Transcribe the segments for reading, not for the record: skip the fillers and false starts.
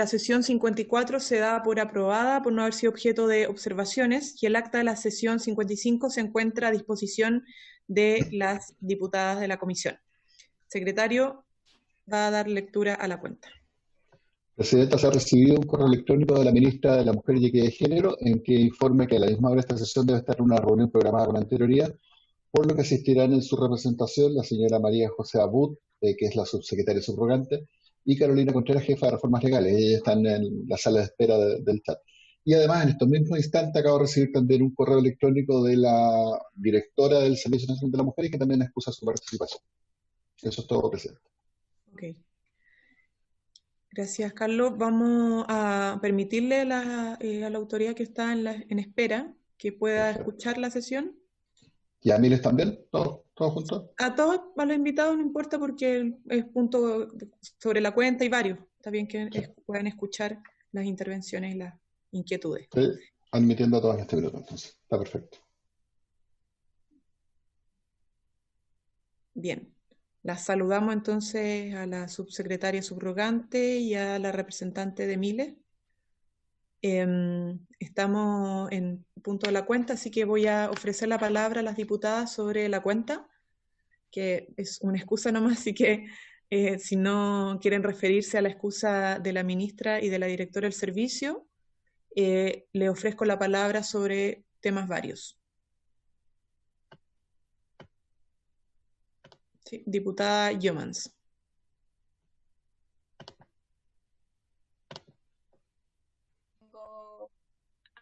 la sesión 54 se da por aprobada por no haber sido objeto de observaciones y el acta de la sesión 55 se encuentra a disposición de las diputadas de la comisión. Secretario va a dar lectura a la cuenta. Presidenta, se ha recibido un correo electrónico de la ministra de la Mujer y Equidad de Género en que informe que a la misma hora esta sesión debe estar en una reunión programada con anterioridad, por lo que asistirán en su representación la señora María José Abud, que es la subsecretaria subrogante, y Carolina Contreras, jefa de reformas legales. Ellas están en la sala de espera del chat. Y además, en estos mismos instantes, acabo de recibir también un correo electrónico de la directora del Servicio Nacional de la Mujer y que también excusa su participación. Eso es todo, Presidenta. Ok. Gracias, Carlos. Vamos a permitirle a la autoridad que está en espera que pueda escuchar la sesión. ¿Y a Miles también? ¿Todos juntos? A todos, a los invitados no importa porque es punto sobre la cuenta y varios. Está bien que puedan escuchar las intervenciones y las inquietudes. Estoy admitiendo a todas en este minuto, entonces. Está perfecto. Bien. Las saludamos entonces a la subsecretaria subrogante y a la representante de Miles. Estamos en punto de la cuenta, así que voy a ofrecer la palabra a las diputadas sobre la cuenta, que es una excusa nomás, así que si no quieren referirse a la excusa de la ministra y de la directora del servicio, le ofrezco la palabra sobre temas varios. Sí, diputada Yeomans.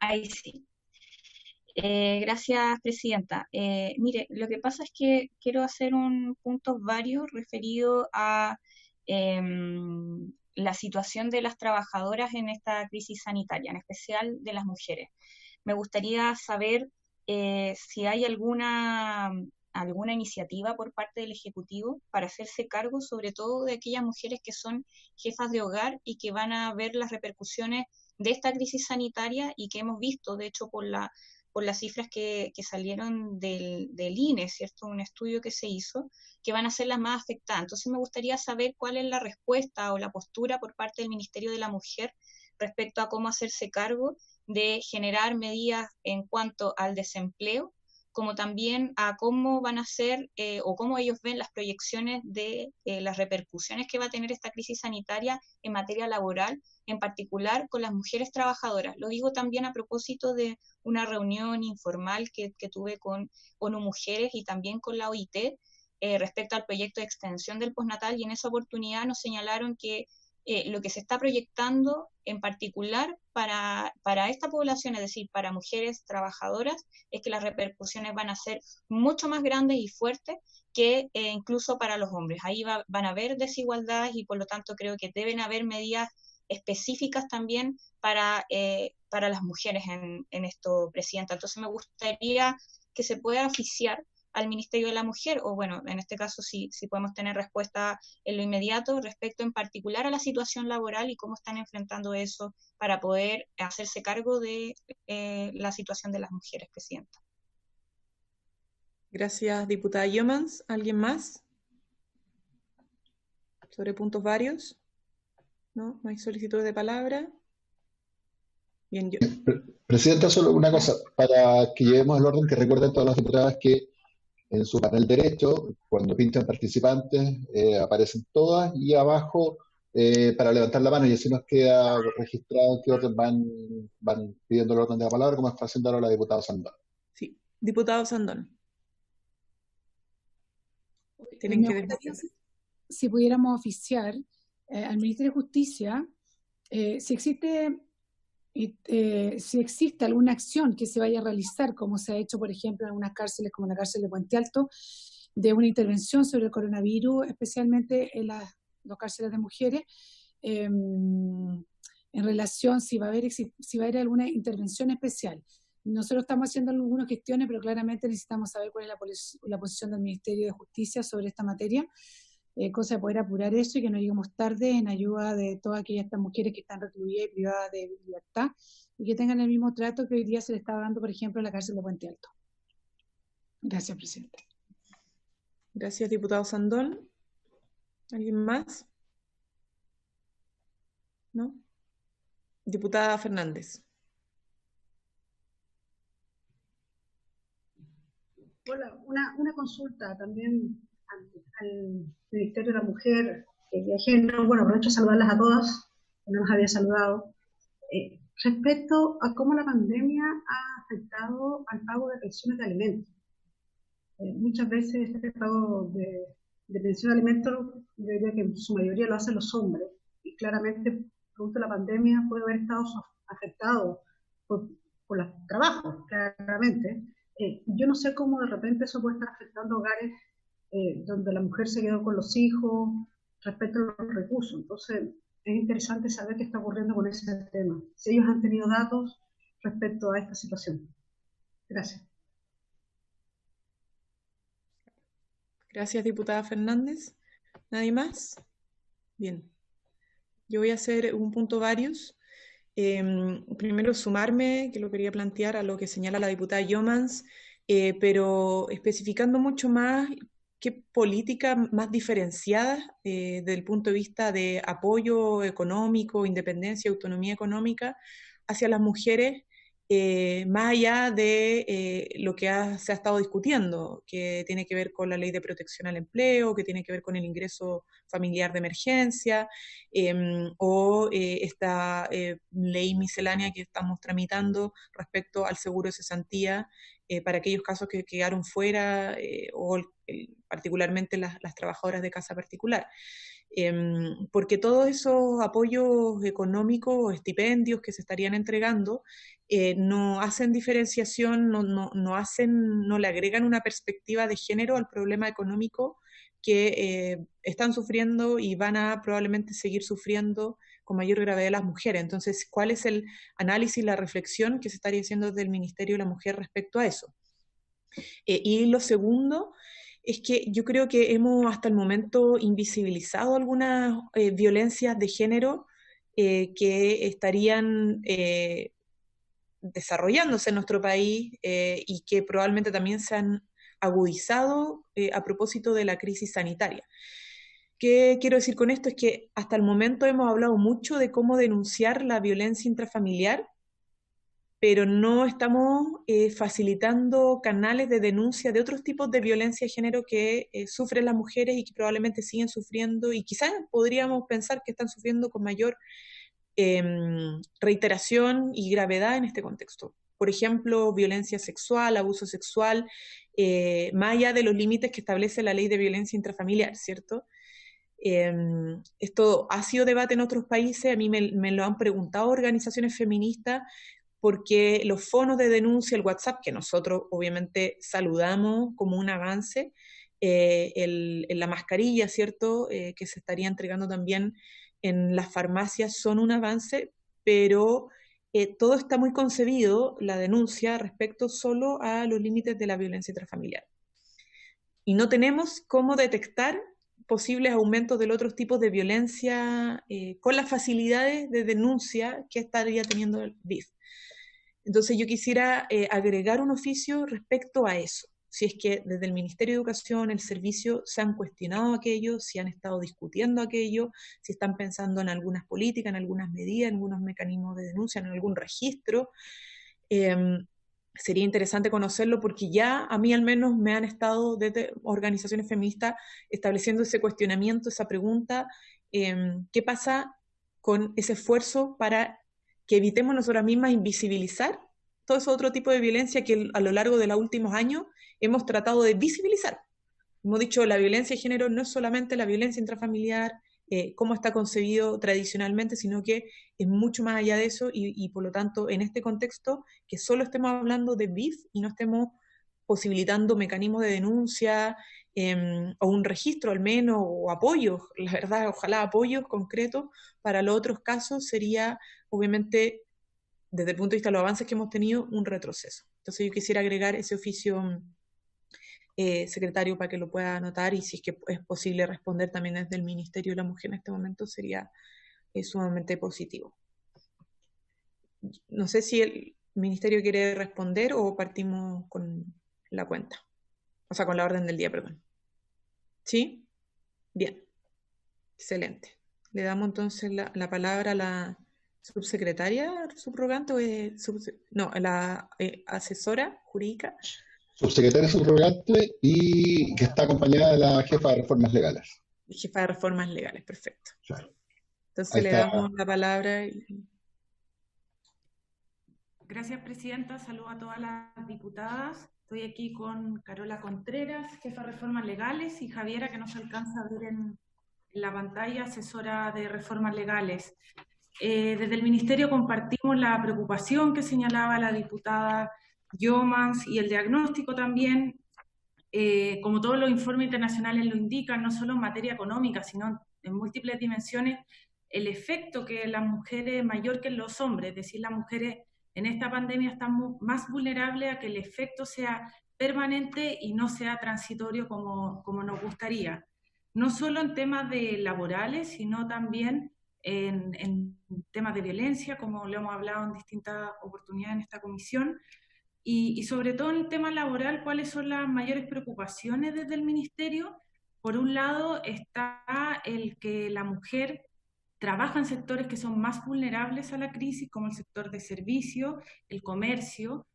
Ahí sí. Gracias, Presidenta. Mire, lo que pasa es que quiero hacer un punto varios referido a la situación de las trabajadoras en esta crisis sanitaria, en especial de las mujeres. Me gustaría saber si hay alguna iniciativa por parte del Ejecutivo para hacerse cargo, sobre todo de aquellas mujeres que son jefas de hogar y que van a ver las repercusiones de esta crisis sanitaria y que hemos visto, de hecho, por las cifras que salieron del INE, ¿cierto? Un estudio que se hizo, que van a ser las más afectadas. Entonces me gustaría saber cuál es la respuesta o la postura por parte del Ministerio de la Mujer respecto a cómo hacerse cargo de generar medidas en cuanto al desempleo, como también a cómo van a ser o cómo ellos ven las proyecciones de las repercusiones que va a tener esta crisis sanitaria en materia laboral, en particular con las mujeres trabajadoras. Lo digo también a propósito de una reunión informal que tuve con ONU Mujeres y también con la OIT respecto al proyecto de extensión del postnatal, y en esa oportunidad nos señalaron que lo que se está proyectando en particular para esta población, es decir, para mujeres trabajadoras, es que las repercusiones van a ser mucho más grandes y fuertes que incluso para los hombres. Ahí van a haber desigualdades y por lo tanto creo que deben haber medidas específicas también para las mujeres en esto, Presidenta. Entonces me gustaría que se pueda oficiar al Ministerio de la Mujer, o bueno, en este caso si podemos tener respuesta en lo inmediato respecto en particular a la situación laboral y cómo están enfrentando eso para poder hacerse cargo de la situación de las mujeres, Presidenta. Gracias, diputada Yeomans. ¿Alguien más? ¿Sobre puntos varios? ¿No? ¿No hay solicitudes de palabra? Bien, yo. Presidenta, solo una cosa, para que llevemos el orden, que recuerden todas las diputadas que en su panel derecho, cuando pinchan participantes, aparecen todas y abajo para levantar la mano, y así nos queda registrado en qué orden van pidiendo el orden de la palabra, como está haciendo ahora la diputada Sandón. Sí, diputado Sandón. Me gustaría si pudiéramos oficiar al Ministerio de Justicia si existe alguna acción que se vaya a realizar, como se ha hecho, por ejemplo, en algunas cárceles, como la cárcel de Puente Alto, de una intervención sobre el coronavirus, especialmente en las dos cárceles de mujeres, en relación si va a haber alguna intervención especial. Nosotros estamos haciendo algunas gestiones, pero claramente necesitamos saber cuál es la posición del Ministerio de Justicia sobre esta materia, cosa de poder apurar eso y que no lleguemos tarde en ayuda de todas aquellas mujeres que están recluidas y privadas de libertad y que tengan el mismo trato que hoy día se le está dando, por ejemplo, en la cárcel de Puente Alto. Gracias, Presidenta. Gracias, diputado Sandón. ¿Alguien más? ¿No? Diputada Fernández. Hola, una consulta también al Ministerio de la Mujer y de Género. Bueno, aprovecho de saludarlas a todas, que no nos había saludado. Respecto a cómo la pandemia ha afectado al pago de pensiones de alimentos. Muchas veces este pago de pensión de alimentos, yo diría que en su mayoría lo hacen los hombres, y claramente, producto de la pandemia, puede haber estado afectado por los trabajos, claramente. Yo no sé cómo de repente eso puede estar afectando hogares donde la mujer se quedó con los hijos respecto a los recursos. Entonces, es interesante saber qué está ocurriendo con ese tema. Si ellos han tenido datos respecto a esta situación. Gracias. Gracias, diputada Fernández. ¿Nadie más? Bien. Yo voy a hacer un punto varios. Primero sumarme, que lo quería plantear, a lo que señala la diputada Jomans, pero especificando mucho más qué políticas más diferenciadas desde el punto de vista de apoyo económico, independencia, autonomía económica hacia las mujeres, más allá de lo que se ha estado discutiendo, que tiene que ver con la ley de protección al empleo, que tiene que ver con el ingreso familiar de emergencia, o esta ley miscelánea que estamos tramitando respecto al seguro de cesantía para aquellos casos que quedaron fuera, o particularmente las trabajadoras de casa particular. Porque todos esos apoyos económicos, estipendios que se estarían entregando, no hacen diferenciación, no le agregan una perspectiva de género al problema económico que están sufriendo y van a probablemente seguir sufriendo con mayor gravedad las mujeres. Entonces, ¿cuál es el análisis, la reflexión que se estaría haciendo desde el Ministerio de la Mujer respecto a eso? Y lo segundo es que yo creo que hemos hasta el momento invisibilizado algunas violencias de género que estarían desarrollándose en nuestro país y que probablemente también se han agudizado a propósito de la crisis sanitaria. ¿Qué quiero decir con esto? Es que hasta el momento hemos hablado mucho de cómo denunciar la violencia intrafamiliar, pero no estamos facilitando canales de denuncia de otros tipos de violencia de género que sufren las mujeres y que probablemente siguen sufriendo, y quizás podríamos pensar que están sufriendo con mayor reiteración y gravedad en este contexto. Por ejemplo, violencia sexual, abuso sexual, más allá de los límites que establece la ley de violencia intrafamiliar, ¿cierto? Esto ha sido debate en otros países, a mí me lo han preguntado organizaciones feministas, porque los fonos de denuncia, el WhatsApp, que nosotros obviamente saludamos como un avance, la mascarilla, ¿cierto?, que se estaría entregando también en las farmacias, son un avance, pero todo está muy concebido, la denuncia, respecto solo a los límites de la violencia intrafamiliar. Y no tenemos cómo detectar posibles aumentos de otros tipos de violencia con las facilidades de denuncia que estaría teniendo el BIF. Entonces yo quisiera agregar un oficio respecto a eso. Si es que desde el Ministerio de Educación, el servicio, se han cuestionado aquello, si han estado discutiendo aquello, si están pensando en algunas políticas, en algunas medidas, en algunos mecanismos de denuncia, en algún registro. Sería interesante conocerlo, porque ya a mí al menos me han estado desde organizaciones feministas estableciendo ese cuestionamiento, esa pregunta, ¿qué pasa con ese esfuerzo para que evitemos nosotras mismas invisibilizar todo ese otro tipo de violencia que a lo largo de los últimos años hemos tratado de visibilizar? Hemos dicho, la violencia de género no es solamente la violencia intrafamiliar, cómo está concebido tradicionalmente, sino que es mucho más allá de eso, y por lo tanto, en este contexto, que solo estemos hablando de BIF y no estemos posibilitando mecanismos de denuncia, o un registro al menos, o apoyos, la verdad, ojalá apoyos concretos para los otros casos, sería obviamente, desde el punto de vista de los avances que hemos tenido, un retroceso. Entonces yo quisiera agregar ese oficio, secretario, para que lo pueda anotar, y si es que es posible responder también desde el Ministerio de la Mujer en este momento, sería sumamente positivo. No sé si el Ministerio quiere responder o partimos con la cuenta, o sea, con la orden del día, perdón. ¿Sí? Bien. Excelente. Le damos entonces la palabra a la ¿Subsecretaria subrogante o no, la asesora jurídica? Subsecretaria subrogante y que está acompañada de la jefa de reformas legales. Jefa de reformas legales, perfecto. Claro. Entonces Ahí le está. damos la palabra. Gracias, Presidenta. Saludo a todas las diputadas. Estoy aquí con Carola Contreras, jefa de reformas legales, y Javiera, que no se alcanza a ver en la pantalla, asesora de reformas legales. Desde el Ministerio compartimos la preocupación que señalaba la diputada Yomans y el diagnóstico también, como todos los informes internacionales lo indican, no solo en materia económica, sino en múltiples dimensiones, el efecto que las mujeres es mayor que en los hombres, es decir, las mujeres en esta pandemia están más vulnerables a que el efecto sea permanente y no sea transitorio como nos gustaría. No solo en temas laborales, sino también en temas de violencia, como lo hemos hablado en distintas oportunidades en esta comisión, y sobre todo en el tema laboral, ¿cuáles son las mayores preocupaciones desde el Ministerio? Por un lado está el que la mujer trabaja en sectores que son más vulnerables a la crisis, como el sector de servicio, el comercio,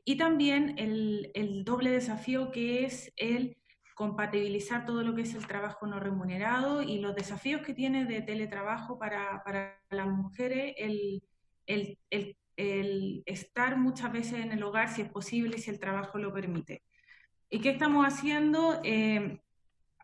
y también el doble desafío que es el compatibilizar todo lo que es el trabajo no remunerado y los desafíos que tiene de teletrabajo para las mujeres, el estar muchas veces en el hogar si es posible, si el trabajo lo permite. ¿Y qué estamos haciendo?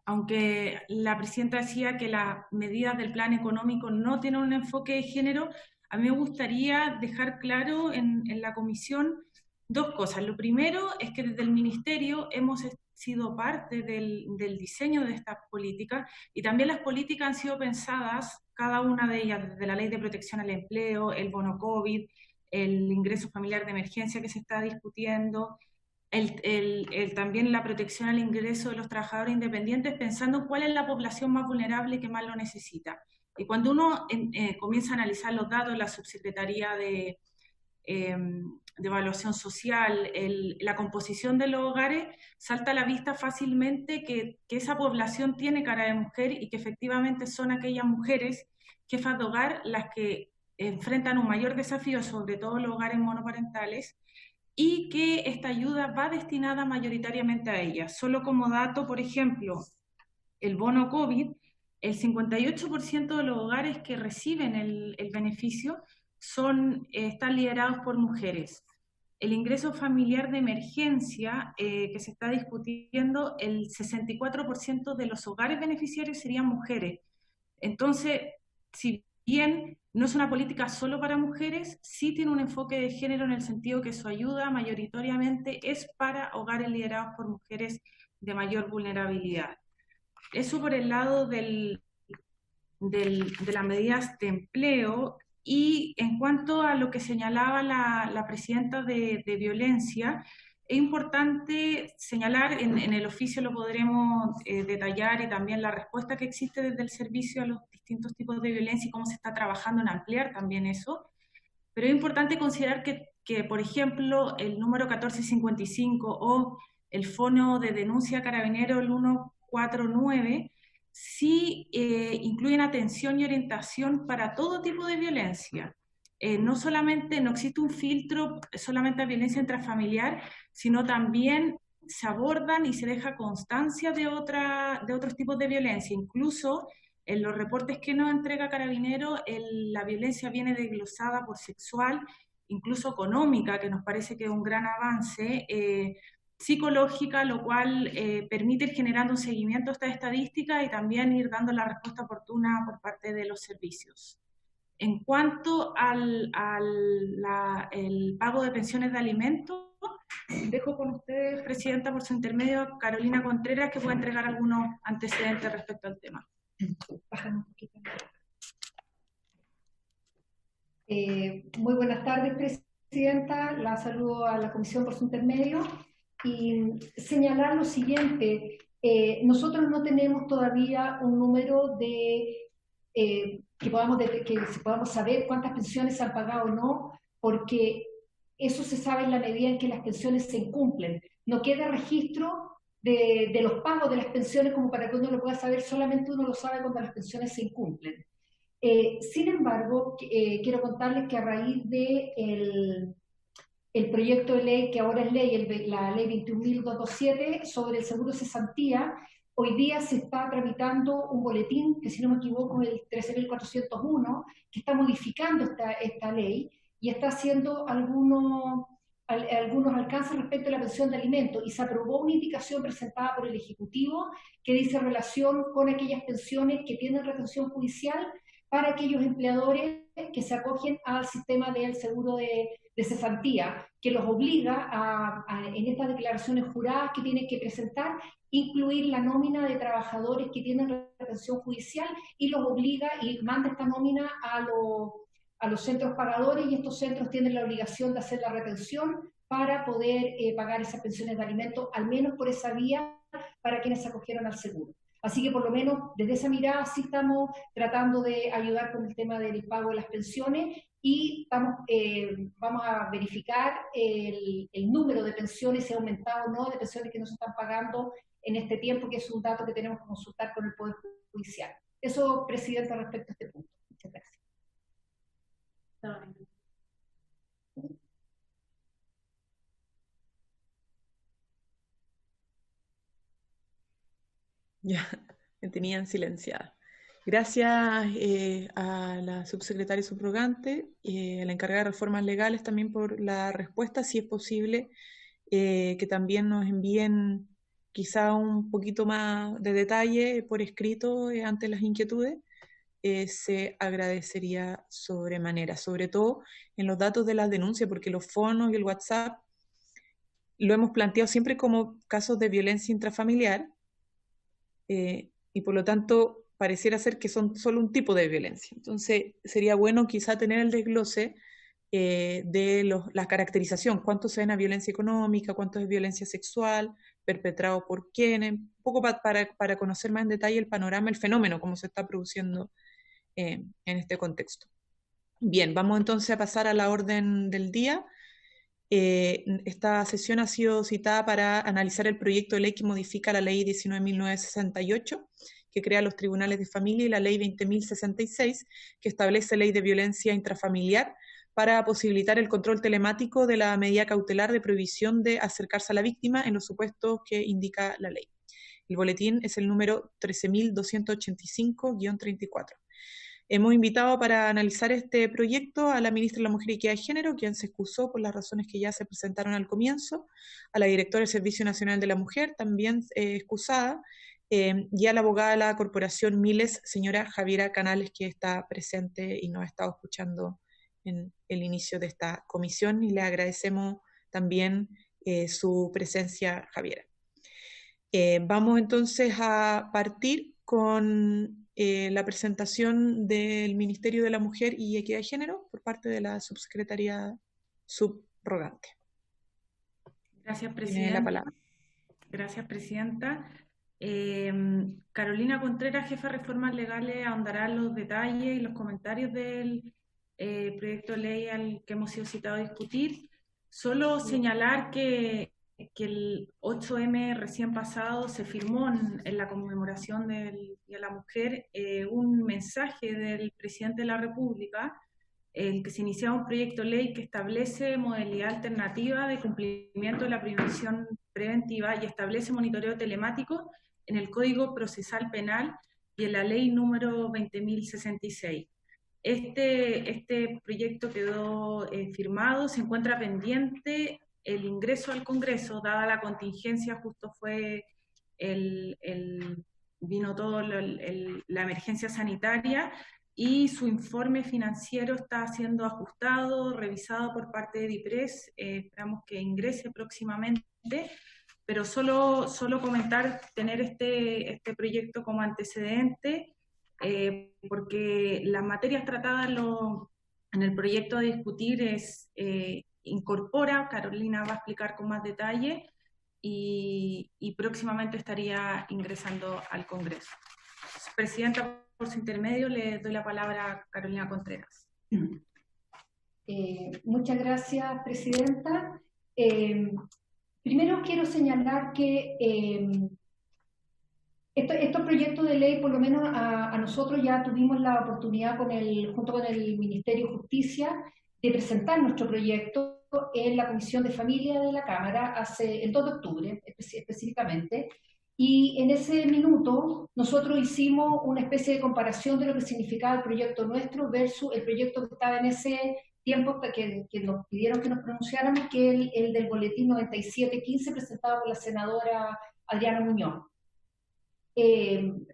Aunque la presidenta decía que las medidas del plan económico no tienen un enfoque de género, a mí me gustaría dejar claro en la comisión dos cosas. Lo primero es que desde el Ministerio hemos sido parte del diseño de estas políticas y también las políticas han sido pensadas, cada una de ellas, desde la Ley de Protección al Empleo, el bono COVID, el ingreso familiar de emergencia que se está discutiendo, también la protección al ingreso de los trabajadores independientes, pensando cuál es la población más vulnerable que más lo necesita. Y cuando uno comienza a analizar los datos de la Subsecretaría de Evaluación Social, la composición de los hogares, salta a la vista fácilmente que esa población tiene cara de mujer y que efectivamente son aquellas mujeres jefas de hogar las que enfrentan un mayor desafío, sobre todo los hogares monoparentales, y que esta ayuda va destinada mayoritariamente a ellas. Solo como dato, por ejemplo, el bono COVID, el 58% de los hogares que reciben el beneficio están liderados por mujeres. El ingreso familiar de emergencia que se está discutiendo, el 64% de los hogares beneficiarios serían mujeres. Entonces, si bien no es una política solo para mujeres, sí tiene un enfoque de género en el sentido que su ayuda mayoritariamente es para hogares liderados por mujeres de mayor vulnerabilidad. Eso por el lado de las medidas de empleo. Y en cuanto a lo que señalaba la presidenta de violencia, es importante señalar, en el oficio lo podremos detallar, y también la respuesta que existe desde el servicio a los distintos tipos de violencia y cómo se está trabajando en ampliar también eso. Pero es importante considerar que por ejemplo, el número 1455 o el fono de denuncia carabinero, el 149, sí incluyen atención y orientación para todo tipo de violencia. No existe un filtro solamente a violencia intrafamiliar, sino también se abordan y se deja constancia de otros tipos de violencia. Incluso en los reportes que nos entrega Carabineros, la violencia viene desglosada por sexual, incluso económica, que nos parece que es un gran avance, psicológica, lo cual permite ir generando un seguimiento a esta estadística y también ir dando la respuesta oportuna por parte de los servicios. En cuanto al pago de pensiones de alimentos, dejo con ustedes, Presidenta, por su intermedio, a Carolina Contreras, que puede entregar algunos antecedentes respecto al tema. Bájame un poquito. Muy buenas tardes, Presidenta. La saludo a la Comisión por su intermedio. Y señalar lo siguiente, nosotros no tenemos todavía un número que podamos saber cuántas pensiones se han pagado o no, porque eso se sabe en la medida en que las pensiones se incumplen. No queda registro de los pagos de las pensiones como para que uno lo pueda saber, solamente uno lo sabe cuando las pensiones se incumplen. Sin embargo, quiero contarles que a raíz de el proyecto de ley, que ahora es ley, la ley 21.227 sobre el seguro cesantía, hoy día se está tramitando un boletín, que si no me equivoco es el 13.401, que está modificando esta ley y está haciendo algunos alcances respecto a la pensión de alimentos, y se aprobó una indicación presentada por el Ejecutivo que dice relación con aquellas pensiones que tienen retención judicial para aquellos empleadores que se acogen al sistema del seguro de cesantía, que los obliga en estas declaraciones juradas que tienen que presentar, incluir la nómina de trabajadores que tienen retención judicial, y los obliga y manda esta nómina a los centros pagadores, y estos centros tienen la obligación de hacer la retención para poder pagar esas pensiones de alimentos, al menos por esa vía, para quienes se acogieron al seguro. Así que por lo menos desde esa mirada sí estamos tratando de ayudar con el tema del pago de las pensiones, y vamos a verificar el número de pensiones, si ha aumentado o no, de pensiones que no se están pagando en este tiempo, que es un dato que tenemos que consultar con el Poder Judicial. Eso, Presidenta, respecto a este punto. Muchas gracias. Ya, me tenían silenciada. Gracias a la subsecretaria subrogante, a la encargada de reformas legales también por la respuesta. Si es posible, que también nos envíen quizá un poquito más de detalle por escrito ante las inquietudes, se agradecería sobremanera, sobre todo en los datos de las denuncias, porque los fonos y el WhatsApp lo hemos planteado siempre como casos de violencia intrafamiliar, y por lo tanto pareciera ser que son solo un tipo de violencia. Entonces sería bueno quizá tener el desglose de la caracterización, cuánto se ven a violencia económica, cuánto es violencia sexual, perpetrado por quiénes, un poco para conocer más en detalle el panorama, el fenómeno, cómo se está produciendo en este contexto. Bien, vamos entonces a pasar a la orden del día. Esta sesión ha sido citada para analizar el proyecto de ley que modifica la ley 19.968, que crea los tribunales de familia, y la ley 20.066, que establece ley de violencia intrafamiliar, para posibilitar el control telemático de la medida cautelar de prohibición de acercarse a la víctima en los supuestos que indica la ley. El boletín es el número 13.285-34. Hemos invitado para analizar este proyecto a la ministra de la Mujer y Equidad de Género, quien se excusó por las razones que ya se presentaron al comienzo, a la directora del Servicio Nacional de la Mujer, también excusada, y a la abogada de la Corporación Miles, señora Javiera Canales, que está presente y nos ha estado escuchando en el inicio de esta comisión, y le agradecemos también su presencia, Javiera. Vamos entonces a partir con la presentación del Ministerio de la Mujer y Equidad de Género por parte de la subsecretaría subrogante. Gracias, Tiene Presidenta. la palabra. Gracias, Presidenta. Carolina Contreras, jefa de Reformas Legales, ahondará en los detalles y los comentarios del proyecto de ley al que hemos sido citados a discutir. Solo señalar que el 8M recién pasado se firmó en la conmemoración del Día de la Mujer un mensaje del presidente de la República, el que se iniciaba un proyecto de ley que establece modalidad alternativa de cumplimiento de la prevención preventiva y establece monitoreo telemático en el Código Procesal Penal y en la ley número 20.066. Este proyecto quedó firmado, se encuentra pendiente el ingreso al Congreso, dada la contingencia, justo fue vino todo la emergencia sanitaria, y su informe financiero está siendo ajustado, revisado por parte de DIPRES, esperamos que ingrese próximamente, pero solo comentar, tener este proyecto como antecedente, porque las materias tratadas en el proyecto a discutir incorpora, Carolina va a explicar con más detalle, y próximamente estaría ingresando al Congreso. Presidenta, por su intermedio, le doy la palabra a Carolina Contreras. Muchas gracias, Presidenta. Primero quiero señalar que Estos proyectos de ley, por lo menos a nosotros ya tuvimos la oportunidad junto con el Ministerio de Justicia de presentar nuestro proyecto en la Comisión de Familia de la Cámara el 2 de octubre específicamente. Y en ese minuto nosotros hicimos una especie de comparación de lo que significaba el proyecto nuestro versus el proyecto que estaba en ese tiempo que nos pidieron que nos pronunciáramos, que es el del boletín 9715 presentado por la senadora Adriana Muñoz.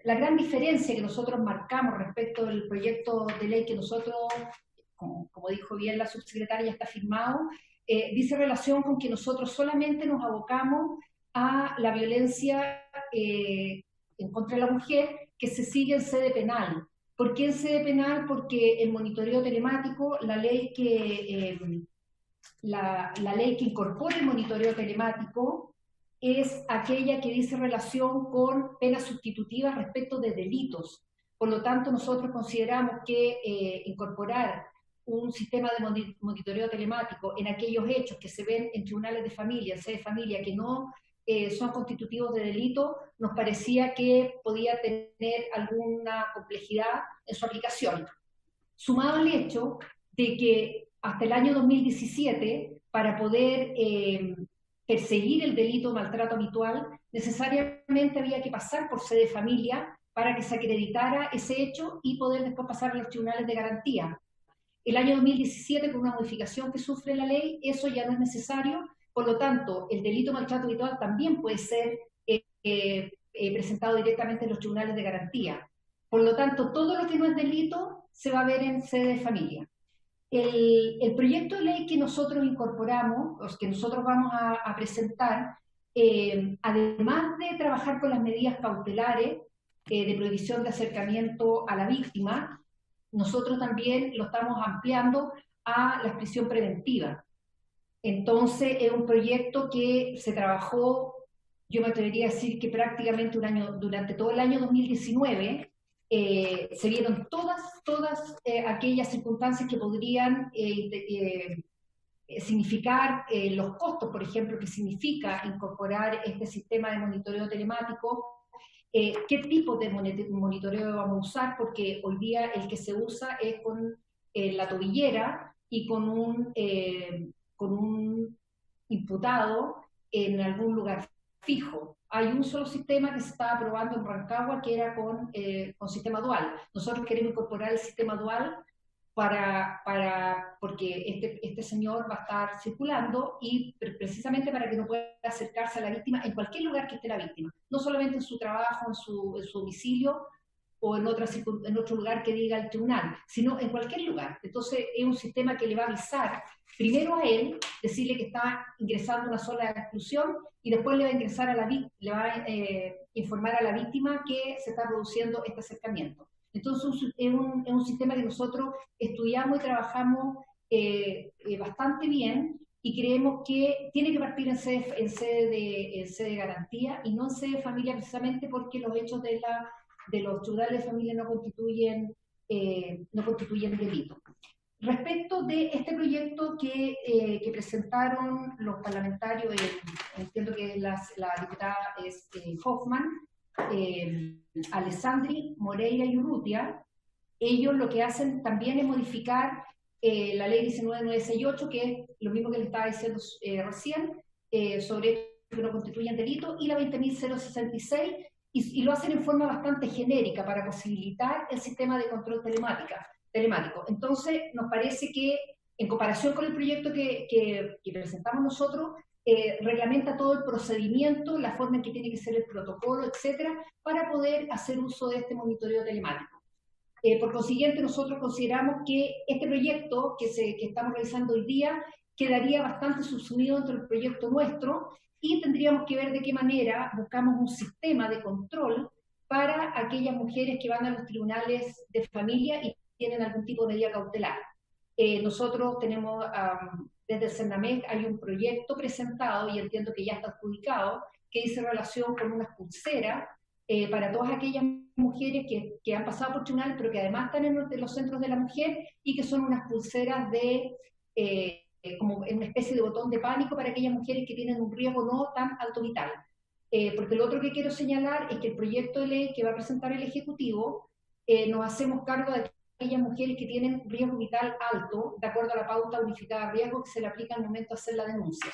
La gran diferencia que nosotros marcamos respecto del proyecto de ley que nosotros, como dijo bien la subsecretaria, ya está firmado, dice relación con que nosotros solamente nos abocamos a la violencia en contra de la mujer que se sigue en sede penal. ¿Por qué en sede penal? Porque el monitoreo telemático, la ley que incorpora el monitoreo telemático, es aquella que dice relación con penas sustitutivas respecto de delitos. Por lo tanto, nosotros consideramos que incorporar un sistema de monitoreo telemático en aquellos hechos que se ven en tribunales de familia, en sede de familia, que no son constitutivos de delito, nos parecía que podía tener alguna complejidad en su aplicación. Sumado al hecho de que hasta el año 2017, para poder perseguir el delito de maltrato habitual, necesariamente había que pasar por sede de familia para que se acreditara ese hecho y poder después pasar a los tribunales de garantía. El año 2017, con una modificación que sufre la ley, eso ya no es necesario. Por lo tanto, el delito de maltrato habitual también puede ser presentado directamente en los tribunales de garantía. Por lo tanto, todo lo que no es delito se va a ver en sede de familia. El proyecto de ley que nosotros incorporamos, o que nosotros vamos a presentar, además de trabajar con las medidas cautelares de prohibición de acercamiento a la víctima, nosotros también lo estamos ampliando a la prisión preventiva. Entonces, es un proyecto que se trabajó, yo me atrevería a decir que prácticamente durante todo el año 2019, se vieron todas aquellas circunstancias que podrían significar los costos, por ejemplo, que significa incorporar este sistema de monitoreo telemático, qué tipo de monitoreo vamos a usar, porque hoy día el que se usa es con la tobillera y con un imputado en algún lugar fijo. Hay un solo sistema que se estaba probando en Rancagua, que era con sistema dual. Nosotros queremos incorporar el sistema dual porque este señor va a estar circulando y precisamente para que no pueda acercarse a la víctima en cualquier lugar que esté la víctima, no solamente en su trabajo, en su domicilio o en otro lugar que diga el tribunal, sino en cualquier lugar. Entonces es un sistema que le va a avisar primero a él, decirle que está ingresando una sola exclusión, y después le va a informar a la víctima que se está produciendo este acercamiento. Entonces es un sistema que nosotros estudiamos y trabajamos bastante bien, y creemos que tiene que partir en sede de garantía y no en sede de familia, precisamente porque los hechos de los tribunales de familia no constituyen delito. Respecto de este proyecto que presentaron los parlamentarios, entiendo que la diputada es Hoffman, Alessandri, Moreira y Urrutia, ellos lo que hacen también es modificar la ley 19968, que es lo mismo que le estaba diciendo recién, sobre hechos que no constituyen delito, y la 20.066, y lo hacen en forma bastante genérica para posibilitar el sistema de control telemático. Entonces, nos parece que, en comparación con el proyecto que presentamos nosotros, reglamenta todo el procedimiento, la forma en que tiene que ser el protocolo, etcétera, para poder hacer uso de este monitoreo telemático. Por consiguiente, nosotros consideramos que este proyecto que estamos realizando hoy día quedaría bastante subsumido dentro del proyecto nuestro, y tendríamos que ver de qué manera buscamos un sistema de control para aquellas mujeres que van a los tribunales de familia y tienen algún tipo de medida cautelar. Nosotros tenemos, desde el CENAMEC hay un proyecto presentado, y entiendo que ya está adjudicado, que dice relación con unas pulseras para todas aquellas mujeres que han pasado por tribunal, pero que además están en los centros de la mujer, y que son unas pulseras como una especie de botón de pánico para aquellas mujeres que tienen un riesgo no tan alto vital. Porque lo otro que quiero señalar es que el proyecto de ley que va a presentar el Ejecutivo, nos hacemos cargo de aquellas mujeres que tienen riesgo vital alto, de acuerdo a la pauta unificada de riesgo que se le aplica al momento de hacer la denuncia,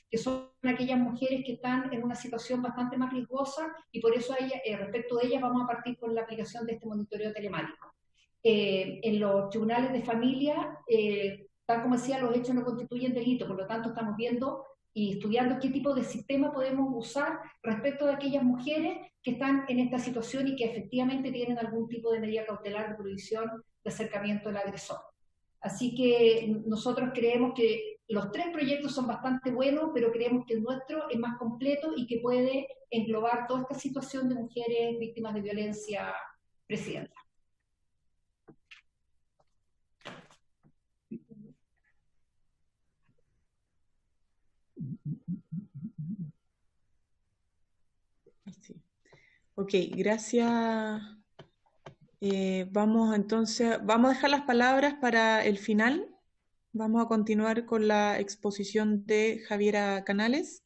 que son aquellas mujeres que están en una situación bastante más riesgosa, y por eso respecto de ellas vamos a partir con la aplicación de este monitoreo telemático. En los tribunales de familia, tal como decía, los hechos no constituyen delito, por lo tanto estamos viendo y estudiando qué tipo de sistema podemos usar respecto de aquellas mujeres que están en esta situación y que efectivamente tienen algún tipo de medida cautelar de prohibición de acercamiento del agresor. Así que nosotros creemos que los tres proyectos son bastante buenos, pero creemos que el nuestro es más completo y que puede englobar toda esta situación de mujeres víctimas de violencia, Presidenta. Sí. Ok, gracias. Vamos a dejar las palabras para el final. Vamos a continuar con la exposición de Javiera Canales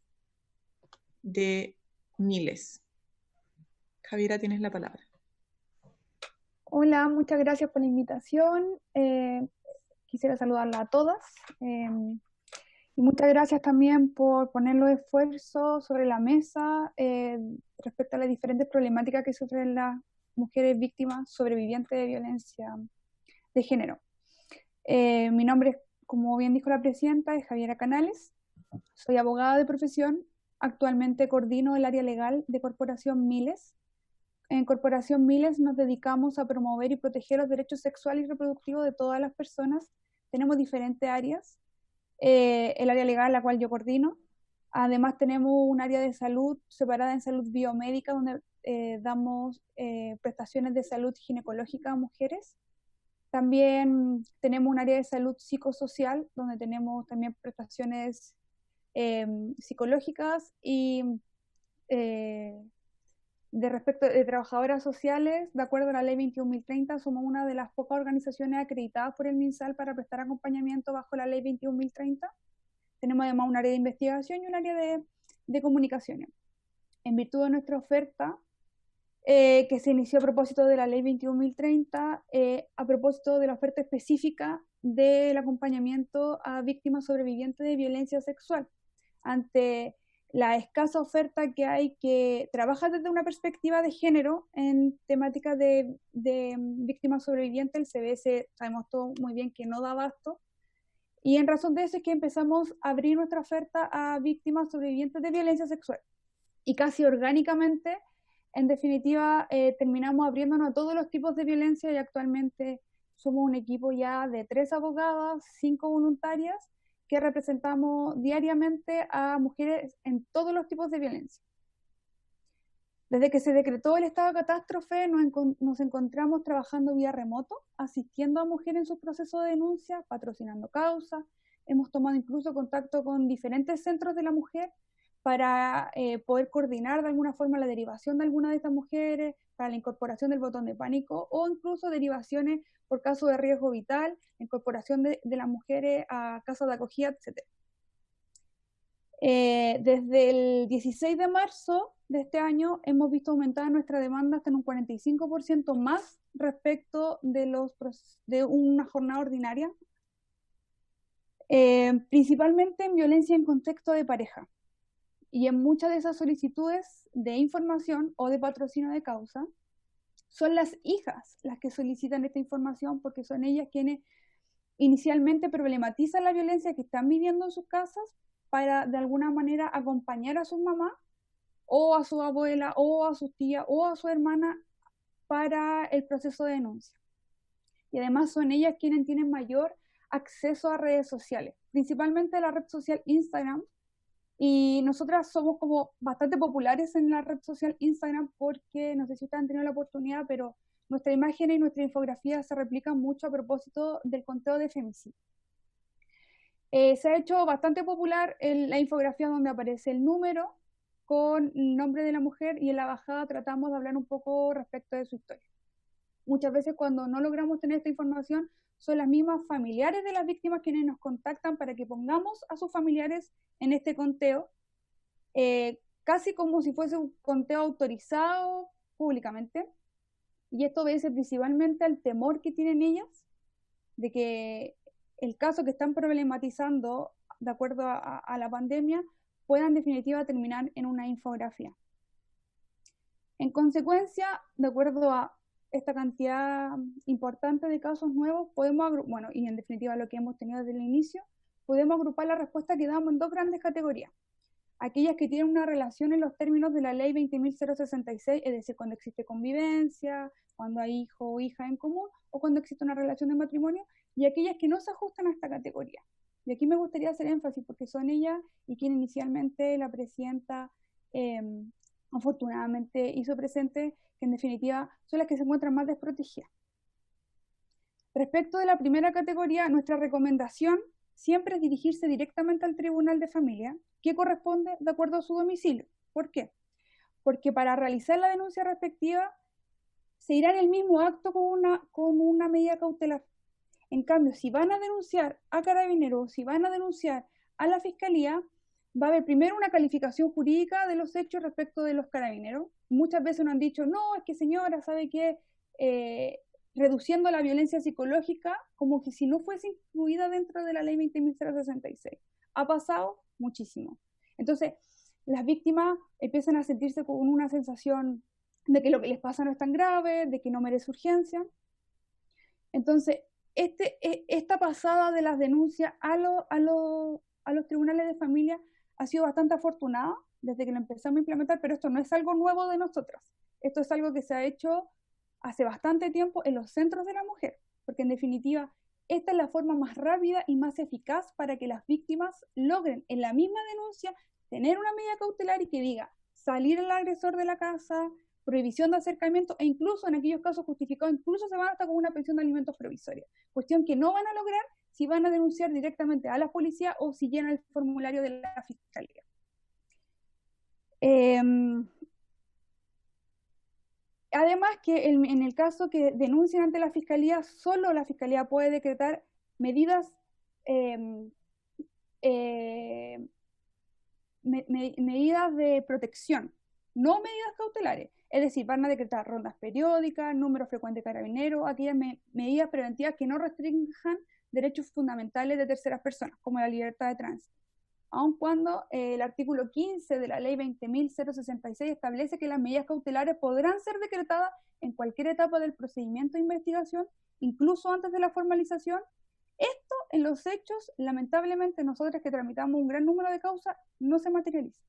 de Miles. Javiera, tienes la palabra. Hola, muchas gracias por la invitación. Quisiera saludarla a todas. Y muchas gracias también por poner los esfuerzos sobre la mesa respecto a las diferentes problemáticas que sufren las mujeres víctimas sobrevivientes de violencia de género. Mi nombre, como bien dijo la presidenta, es Javiera Canales. Soy abogada de profesión. Actualmente coordino el área legal de Corporación Miles. En Corporación Miles nos dedicamos a promover y proteger los derechos sexuales y reproductivos de todas las personas. Tenemos diferentes áreas. El área legal, la cual yo coordino. Además tenemos un área de salud separada en salud biomédica, donde damos prestaciones de salud ginecológica a mujeres. También tenemos un área de salud psicosocial, donde tenemos también prestaciones psicológicas y de respecto de trabajadoras sociales, de acuerdo a la ley 21.030, somos una de las pocas organizaciones acreditadas por el MinSal para prestar acompañamiento bajo la ley 21.030. Tenemos además un área de investigación y un área de comunicaciones. En virtud de nuestra oferta, que se inició a propósito de la ley 21.030, a propósito de la oferta específica del acompañamiento a víctimas sobrevivientes de violencia sexual, ante la escasa oferta que hay que trabaja desde una perspectiva de género en temática de víctimas sobrevivientes. El CBS sabemos todo muy bien que no da abasto, y en razón de eso es que empezamos a abrir nuestra oferta a víctimas sobrevivientes de violencia sexual, y casi orgánicamente, en definitiva, terminamos abriéndonos a todos los tipos de violencia, y actualmente somos un equipo ya de 3 abogadas, 5 voluntarias, que representamos diariamente a mujeres en todos los tipos de violencia. Desde que se decretó el estado de catástrofe, nos encontramos trabajando vía remoto, asistiendo a mujeres en sus procesos de denuncia, patrocinando causas. Hemos tomado incluso contacto con diferentes centros de la mujer para poder coordinar de alguna forma la derivación de alguna de estas mujeres, para la incorporación del botón de pánico, o incluso derivaciones por caso de riesgo vital, incorporación de las mujeres a casas de acogida, etc. Desde el 16 de marzo de este año hemos visto aumentar nuestra demanda hasta en un 45% más respecto de una jornada ordinaria, principalmente en violencia en contexto de pareja. Y en muchas de esas solicitudes de información o de patrocinio de causa, son las hijas las que solicitan esta información, porque son ellas quienes inicialmente problematizan la violencia que están viviendo en sus casas para de alguna manera acompañar a sus mamás o a su abuela o a sus tías o a su hermana para el proceso de denuncia. Y además son ellas quienes tienen mayor acceso a redes sociales, principalmente la red social Instagram. Y nosotras somos como bastante populares en la red social Instagram porque, no sé si ustedes han tenido la oportunidad, pero nuestra imagen y nuestra infografía se replican mucho a propósito del conteo de femicidio. Se ha hecho bastante popular la infografía donde aparece el número con el nombre de la mujer, y en la bajada tratamos de hablar un poco respecto de su historia. Muchas veces cuando no logramos tener esta información, son las mismas familiares de las víctimas quienes nos contactan para que pongamos a sus familiares en este conteo, casi como si fuese un conteo autorizado públicamente, y esto obedece principalmente al temor que tienen ellas de que el caso que están problematizando de acuerdo a la pandemia pueda en definitiva terminar en una infografía. En consecuencia, de acuerdo a esta cantidad importante de casos nuevos, bueno, y en definitiva lo que hemos tenido desde el inicio, podemos agrupar la respuesta que damos en dos grandes categorías. Aquellas que tienen una relación en los términos de la ley 20.066, es decir, cuando existe convivencia, cuando hay hijo o hija en común, o cuando existe una relación de matrimonio, y aquellas que no se ajustan a esta categoría. Y aquí me gustaría hacer énfasis, porque son ellas y quien inicialmente la presidenta afortunadamente hizo presente, que en definitiva son las que se encuentran más desprotegidas. Respecto de la primera categoría, nuestra recomendación siempre es dirigirse directamente al Tribunal de Familia, que corresponde de acuerdo a su domicilio. ¿Por qué? Porque para realizar la denuncia respectiva se irá en el mismo acto con una medida cautelar. En cambio, si van a denunciar a Carabineros, si van a denunciar a la Fiscalía, va a haber primero una calificación jurídica de los hechos respecto de los Carabineros. Muchas veces nos han dicho, no, es que señora, ¿sabe qué? Reduciendo la violencia psicológica como que si no fuese incluida dentro de la ley 20.066. Ha pasado muchísimo. Entonces, las víctimas empiezan a sentirse con una sensación de que lo que les pasa no es tan grave, de que no merece urgencia. Entonces, esta pasada de las denuncias a los tribunales de familia ha sido bastante afortunada desde que lo empezamos a implementar, pero esto no es algo nuevo de nosotras. Esto es algo que se ha hecho hace bastante tiempo en los centros de la mujer, porque en definitiva esta es la forma más rápida y más eficaz para que las víctimas logren en la misma denuncia tener una medida cautelar y que diga salir el agresor de la casa, prohibición de acercamiento e incluso en aquellos casos justificados, incluso se van hasta con una pensión de alimentos provisoria, cuestión que no van a lograr si van a denunciar directamente a la policía o si llenan el formulario de la Fiscalía. Además que en el caso que denuncien ante la Fiscalía, solo la Fiscalía puede decretar medidas medidas de protección, no medidas cautelares. Es decir, van a decretar rondas periódicas, número frecuente de carabineros, aquellas medidas preventivas que no restrinjan derechos fundamentales de terceras personas, como la libertad de tránsito. Aun cuando el artículo 15 de la ley 20.066 establece que las medidas cautelares podrán ser decretadas en cualquier etapa del procedimiento de investigación, incluso antes de la formalización. Esto, en los hechos, lamentablemente, nosotros que tramitamos un gran número de causas, no se materializa.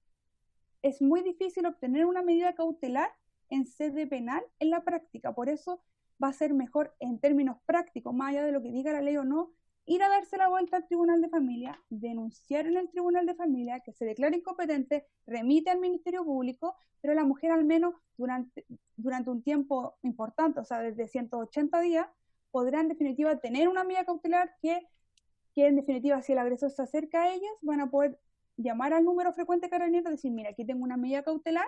Es muy difícil obtener una medida cautelar en sede penal en la práctica, por eso va a ser mejor en términos prácticos, más allá de lo que diga la ley o no, ir a darse la vuelta al Tribunal de Familia, denunciar en el Tribunal de Familia, que se declare incompetente, remite al Ministerio Público, pero la mujer al menos durante un tiempo importante, o sea, desde 180 días, podrá en definitiva tener una medida cautelar que en definitiva si el agresor se acerca a ellas, van a poder llamar al número frecuente de carabineros y decir, mira, aquí tengo una medida cautelar,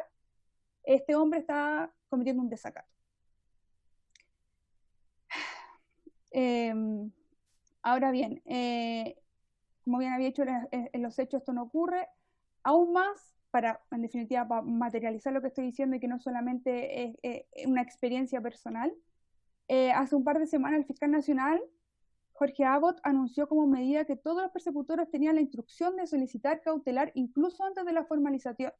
este hombre está cometiendo un desacato. Ahora bien, como bien había dicho, en los hechos esto no ocurre. Aún más, en definitiva, para materializar lo que estoy diciendo y que no solamente es una experiencia personal, hace un par de semanas el fiscal nacional, Jorge Abbott, anunció como medida que todos los persecutores tenían la instrucción de solicitar cautelar incluso antes de la formalización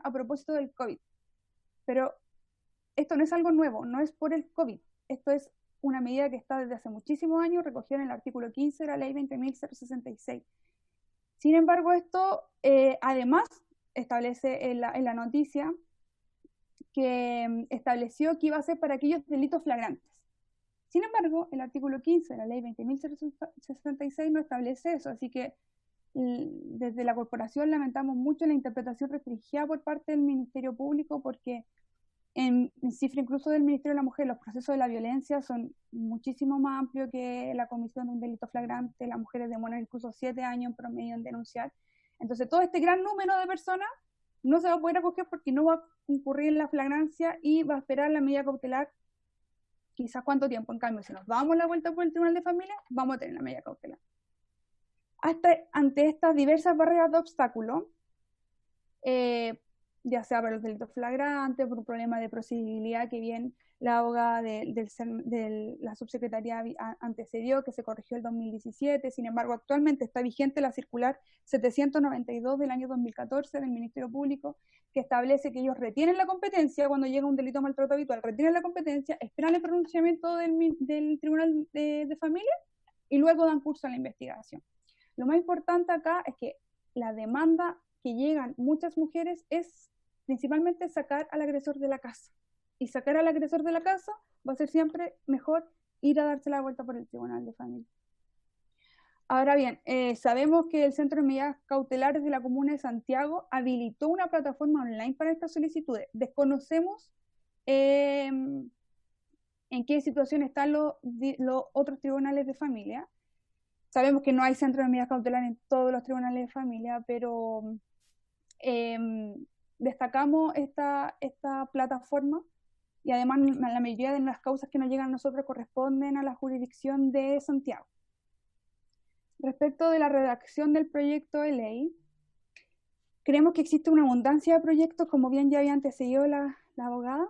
a propósito del COVID. Pero esto no es algo nuevo, no es por el COVID, esto es una medida que está desde hace muchísimos años recogida en el artículo 15 de la ley 20.066. Sin embargo, esto además establece en la noticia que estableció que iba a ser para aquellos delitos flagrantes. Sin embargo, el artículo 15 de la ley 20.066 no establece eso, así que desde la corporación lamentamos mucho la interpretación restringida por parte del Ministerio Público, porque en cifra incluso del Ministerio de la Mujer, los procesos de la violencia son muchísimo más amplios que la comisión de un delito flagrante. Las mujeres demoran incluso 7 años en promedio en denunciar. Entonces, todo este gran número de personas no se va a poder acoger porque no va a concurrir en la flagrancia y va a esperar la medida cautelar quizás cuánto tiempo. En cambio, si nos damos la vuelta por el Tribunal de Familia, vamos a tener la medida cautelar. Ante estas diversas barreras de obstáculos, ya sea por los delitos flagrantes, por un problema de procedibilidad que bien la abogada de la subsecretaría antecedió, que se corrigió el 2017. Sin embargo, actualmente está vigente la circular 792 del año 2014 del Ministerio Público, que establece que ellos retienen la competencia cuando llega un delito de maltrato habitual, retienen la competencia, esperan el pronunciamiento del Tribunal de Familia y luego dan curso a la investigación. Lo más importante acá es que la demanda que llegan muchas mujeres es principalmente sacar al agresor de la casa. Y sacar al agresor de la casa va a ser siempre mejor ir a darse la vuelta por el Tribunal de Familia. Ahora bien, sabemos que el Centro de Medidas Cautelares de la Comuna de Santiago habilitó una plataforma online para estas solicitudes. Desconocemos en qué situación están los otros tribunales de familia. Sabemos que no hay centro de medidas cautelares en todos los tribunales de familia, pero destacamos esta plataforma y además la mayoría de las causas que nos llegan a nosotros corresponden a la jurisdicción de Santiago. Respecto de la redacción del proyecto de ley, creemos que existe una abundancia de proyectos, como bien ya había antecedido la abogada,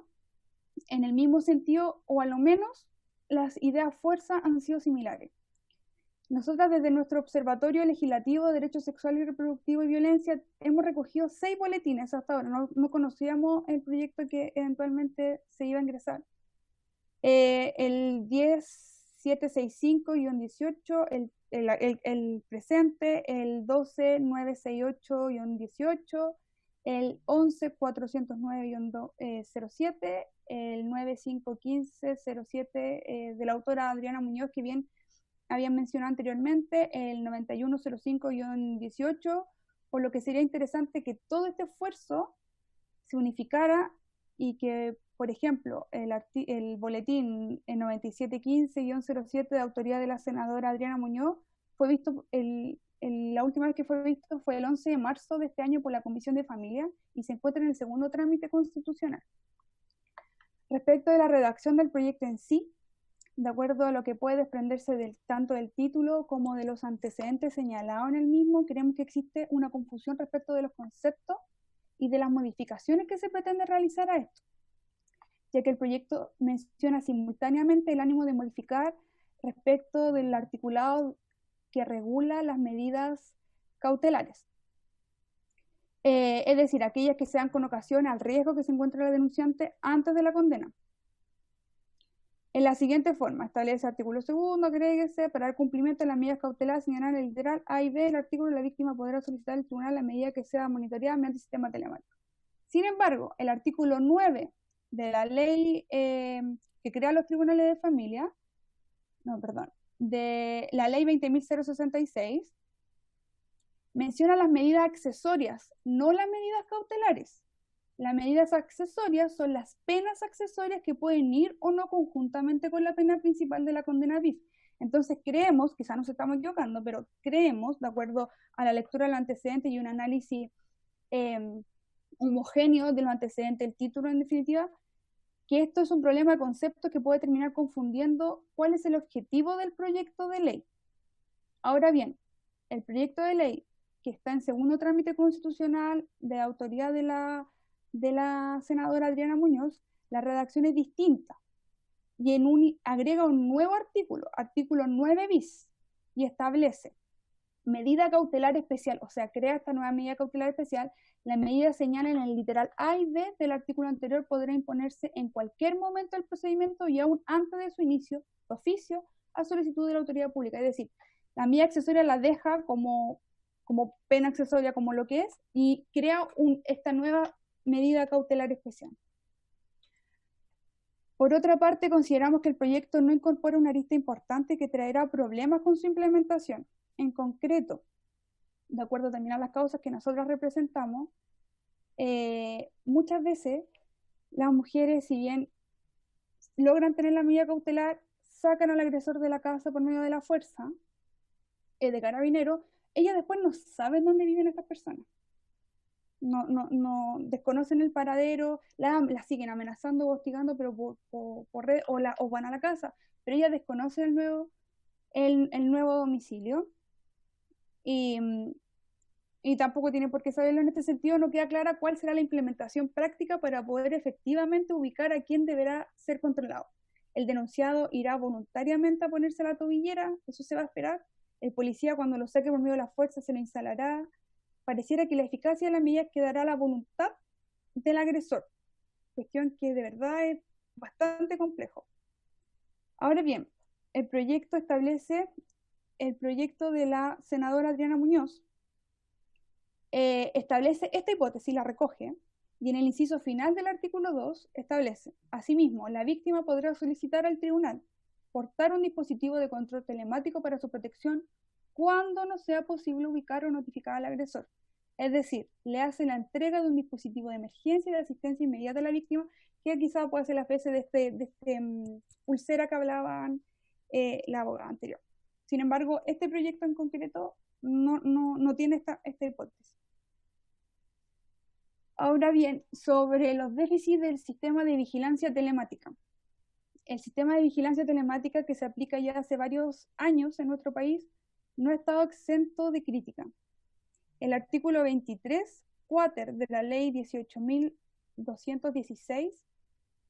en el mismo sentido, o a lo menos las ideas fuerza han sido similares. Nosotras desde nuestro Observatorio Legislativo de Derecho Sexual y Reproductivo y Violencia hemos recogido 6 boletines hasta ahora, no conocíamos el proyecto que eventualmente se iba a ingresar. El 10765-18, el presente, el 12968-18, el 11409-07, el 9515-07 de la autora Adriana Muñoz, que bien habían mencionado anteriormente, el 9105-18, por lo que sería interesante que todo este esfuerzo se unificara y que, por ejemplo, el boletín 9715-07 de autoría de la senadora Adriana Muñoz fue visto, la última vez que fue visto fue el 11 de marzo de este año por la Comisión de Familia y se encuentra en el segundo trámite constitucional. Respecto de la redacción del proyecto en sí, de acuerdo a lo que puede desprenderse tanto del título como de los antecedentes señalados en el mismo, creemos que existe una confusión respecto de los conceptos y de las modificaciones que se pretende realizar a esto, ya que el proyecto menciona simultáneamente el ánimo de modificar respecto del articulado que regula las medidas cautelares. Es decir, aquellas que sean con ocasión al riesgo que se encuentra la denunciante antes de la condena. En la siguiente forma, establece artículo 2, agréguese, para el cumplimiento de las medidas cautelares señalar el literal A y B del artículo, la víctima podrá solicitar al tribunal la medida que sea monitoreada mediante sistema telemático. Sin embargo, el artículo 9 de la ley que crea los tribunales de familia, de la ley 20.066, menciona las medidas accesorias, no las medidas cautelares. Las medidas accesorias son las penas accesorias que pueden ir o no conjuntamente con la pena principal de la condena bis. Entonces creemos, quizás nos estamos equivocando, pero creemos, de acuerdo a la lectura de los antecedentes y un análisis homogéneo de los antecedentes, el título en definitiva, que esto es un problema de conceptos que puede terminar confundiendo cuál es el objetivo del proyecto de ley. Ahora bien, el proyecto de ley que está en segundo trámite constitucional de autoridad de la senadora Adriana Muñoz, la redacción es distinta y agrega un nuevo artículo 9 bis, y establece medida cautelar especial, o sea, crea esta nueva medida cautelar especial. La medida señala en el literal A y B del artículo anterior podrá imponerse en cualquier momento del procedimiento y aún antes de su inicio, de oficio, a solicitud de la autoridad pública. Es decir, la medida accesoria la deja como pena accesoria, como lo que es, y crea esta nueva medida cautelar especial. Por otra parte, consideramos que el proyecto no incorpora una arista importante que traerá problemas con su implementación. En concreto, de acuerdo también a las causas que nosotros representamos, muchas veces las mujeres, si bien logran tener la medida cautelar, sacan al agresor de la casa por medio de la fuerza, de carabinero, ellas después no saben dónde viven estas personas. No desconocen el paradero, la siguen amenazando o hostigando, pero por red, o van a la casa, pero ellas desconocen el nuevo domicilio. Y y tampoco tiene por qué saberlo. En este sentido, no queda clara cuál será la implementación práctica para poder efectivamente ubicar a quién deberá ser controlado. El denunciado irá voluntariamente a ponerse la tobillera, eso se va a esperar. El policía, cuando lo saque por medio de la fuerza, se lo instalará. Pareciera que la eficacia de las medidas quedará a la voluntad del agresor, cuestión que de verdad es bastante complejo. Ahora bien, el proyecto de la senadora Adriana Muñoz establece esta hipótesis, la recoge, y en el inciso final del artículo 2 establece: asimismo, la víctima podrá solicitar al tribunal portar un dispositivo de control telemático para su protección cuando no sea posible ubicar o notificar al agresor. Es decir, le hace la entrega de un dispositivo de emergencia y de asistencia inmediata a la víctima, que quizá puede ser la especie de este pulsera que hablaban la abogada anterior. Sin embargo, este proyecto en concreto no tiene esta hipótesis. Ahora bien, sobre los déficits del sistema de vigilancia telemática. El sistema de vigilancia telemática que se aplica ya hace varios años en nuestro país no ha estado exento de crítica. El artículo 23, cuater de la ley 18.216,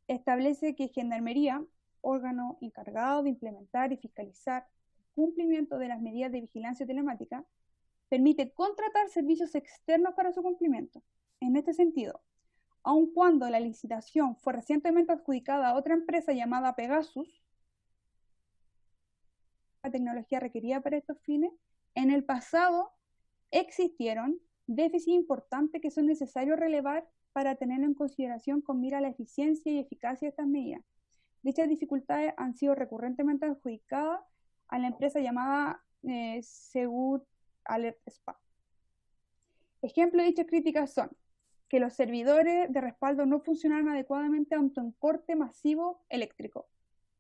establece que Gendarmería, órgano encargado de implementar y fiscalizar el cumplimiento de las medidas de vigilancia telemática, permite contratar servicios externos para su cumplimiento. En este sentido, aun cuando la licitación fue recientemente adjudicada a otra empresa llamada Pegasus, la tecnología requerida para estos fines, en el pasado existieron déficits importantes que son necesarios relevar para tenerlo en consideración con mira a la eficiencia y eficacia de estas medidas. Dichas dificultades han sido recurrentemente adjudicadas a la empresa llamada Segur Alert Spa. Ejemplos de dichas críticas son que los servidores de respaldo no funcionaron adecuadamente ante un corte masivo eléctrico,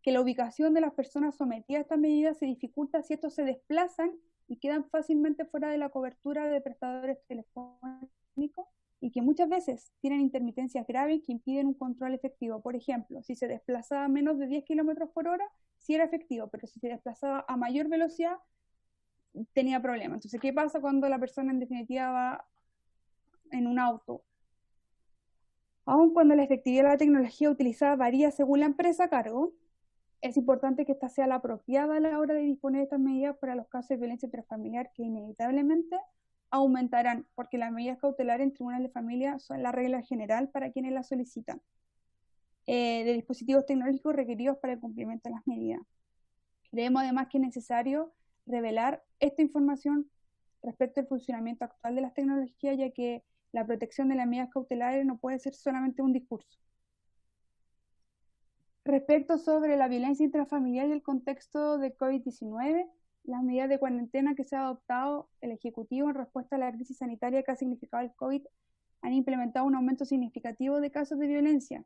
que la ubicación de las personas sometidas a estas medidas se dificulta si estos se desplazan y quedan fácilmente fuera de la cobertura de prestadores telefónicos, y que muchas veces tienen intermitencias graves que impiden un control efectivo. Por ejemplo, si se desplazaba a menos de 10 km por hora, sí era efectivo, pero si se desplazaba a mayor velocidad, tenía problemas. Entonces, ¿qué pasa cuando la persona en definitiva va en un auto? Aun cuando la efectividad de la tecnología utilizada varía según la empresa a cargo, es importante que esta sea la apropiada a la hora de disponer de estas medidas para los casos de violencia intrafamiliar, que inevitablemente aumentarán, porque las medidas cautelares en tribunales de familia son la regla general para quienes las solicitan, de dispositivos tecnológicos requeridos para el cumplimiento de las medidas. Creemos además que es necesario revelar esta información respecto al funcionamiento actual de las tecnologías, ya que la protección de las medidas cautelares no puede ser solamente un discurso. Respecto sobre la violencia intrafamiliar y el contexto de COVID-19, las medidas de cuarentena que se ha adoptado el Ejecutivo en respuesta a la crisis sanitaria que ha significado el COVID han implementado un aumento significativo de casos de violencia.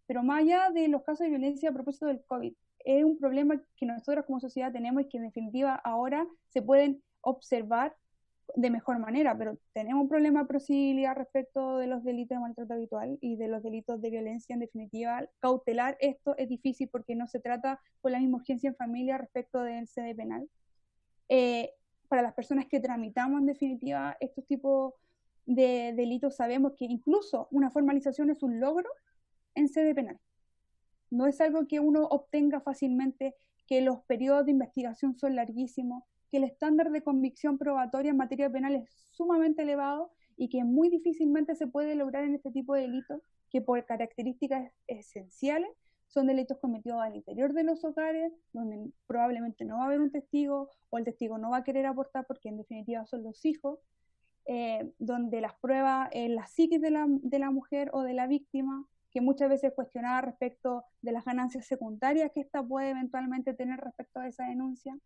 Pero más allá de los casos de violencia a propósito del COVID, es un problema que nosotros como sociedad tenemos y que en definitiva ahora se pueden observar de mejor manera, pero tenemos un problema de posibilidad respecto de los delitos de maltrato habitual y de los delitos de violencia. En definitiva, cautelar esto es difícil porque no se trata con la misma urgencia en familia respecto del sede penal. Para las personas que tramitamos en definitiva estos tipos de delitos, sabemos que incluso una formalización es un logro en sede penal. No es algo que uno obtenga fácilmente, que los periodos de investigación son larguísimos, que el estándar de convicción probatoria en materia penal es sumamente elevado y que muy difícilmente se puede lograr en este tipo de delitos, que por características esenciales son delitos cometidos al interior de los hogares, donde probablemente no va a haber un testigo o el testigo no va a querer aportar porque en definitiva son los hijos, donde las pruebas en la psiquis de la mujer o de la víctima, que muchas veces es cuestionada respecto de las ganancias secundarias que ésta puede eventualmente tener respecto a esa denuncia.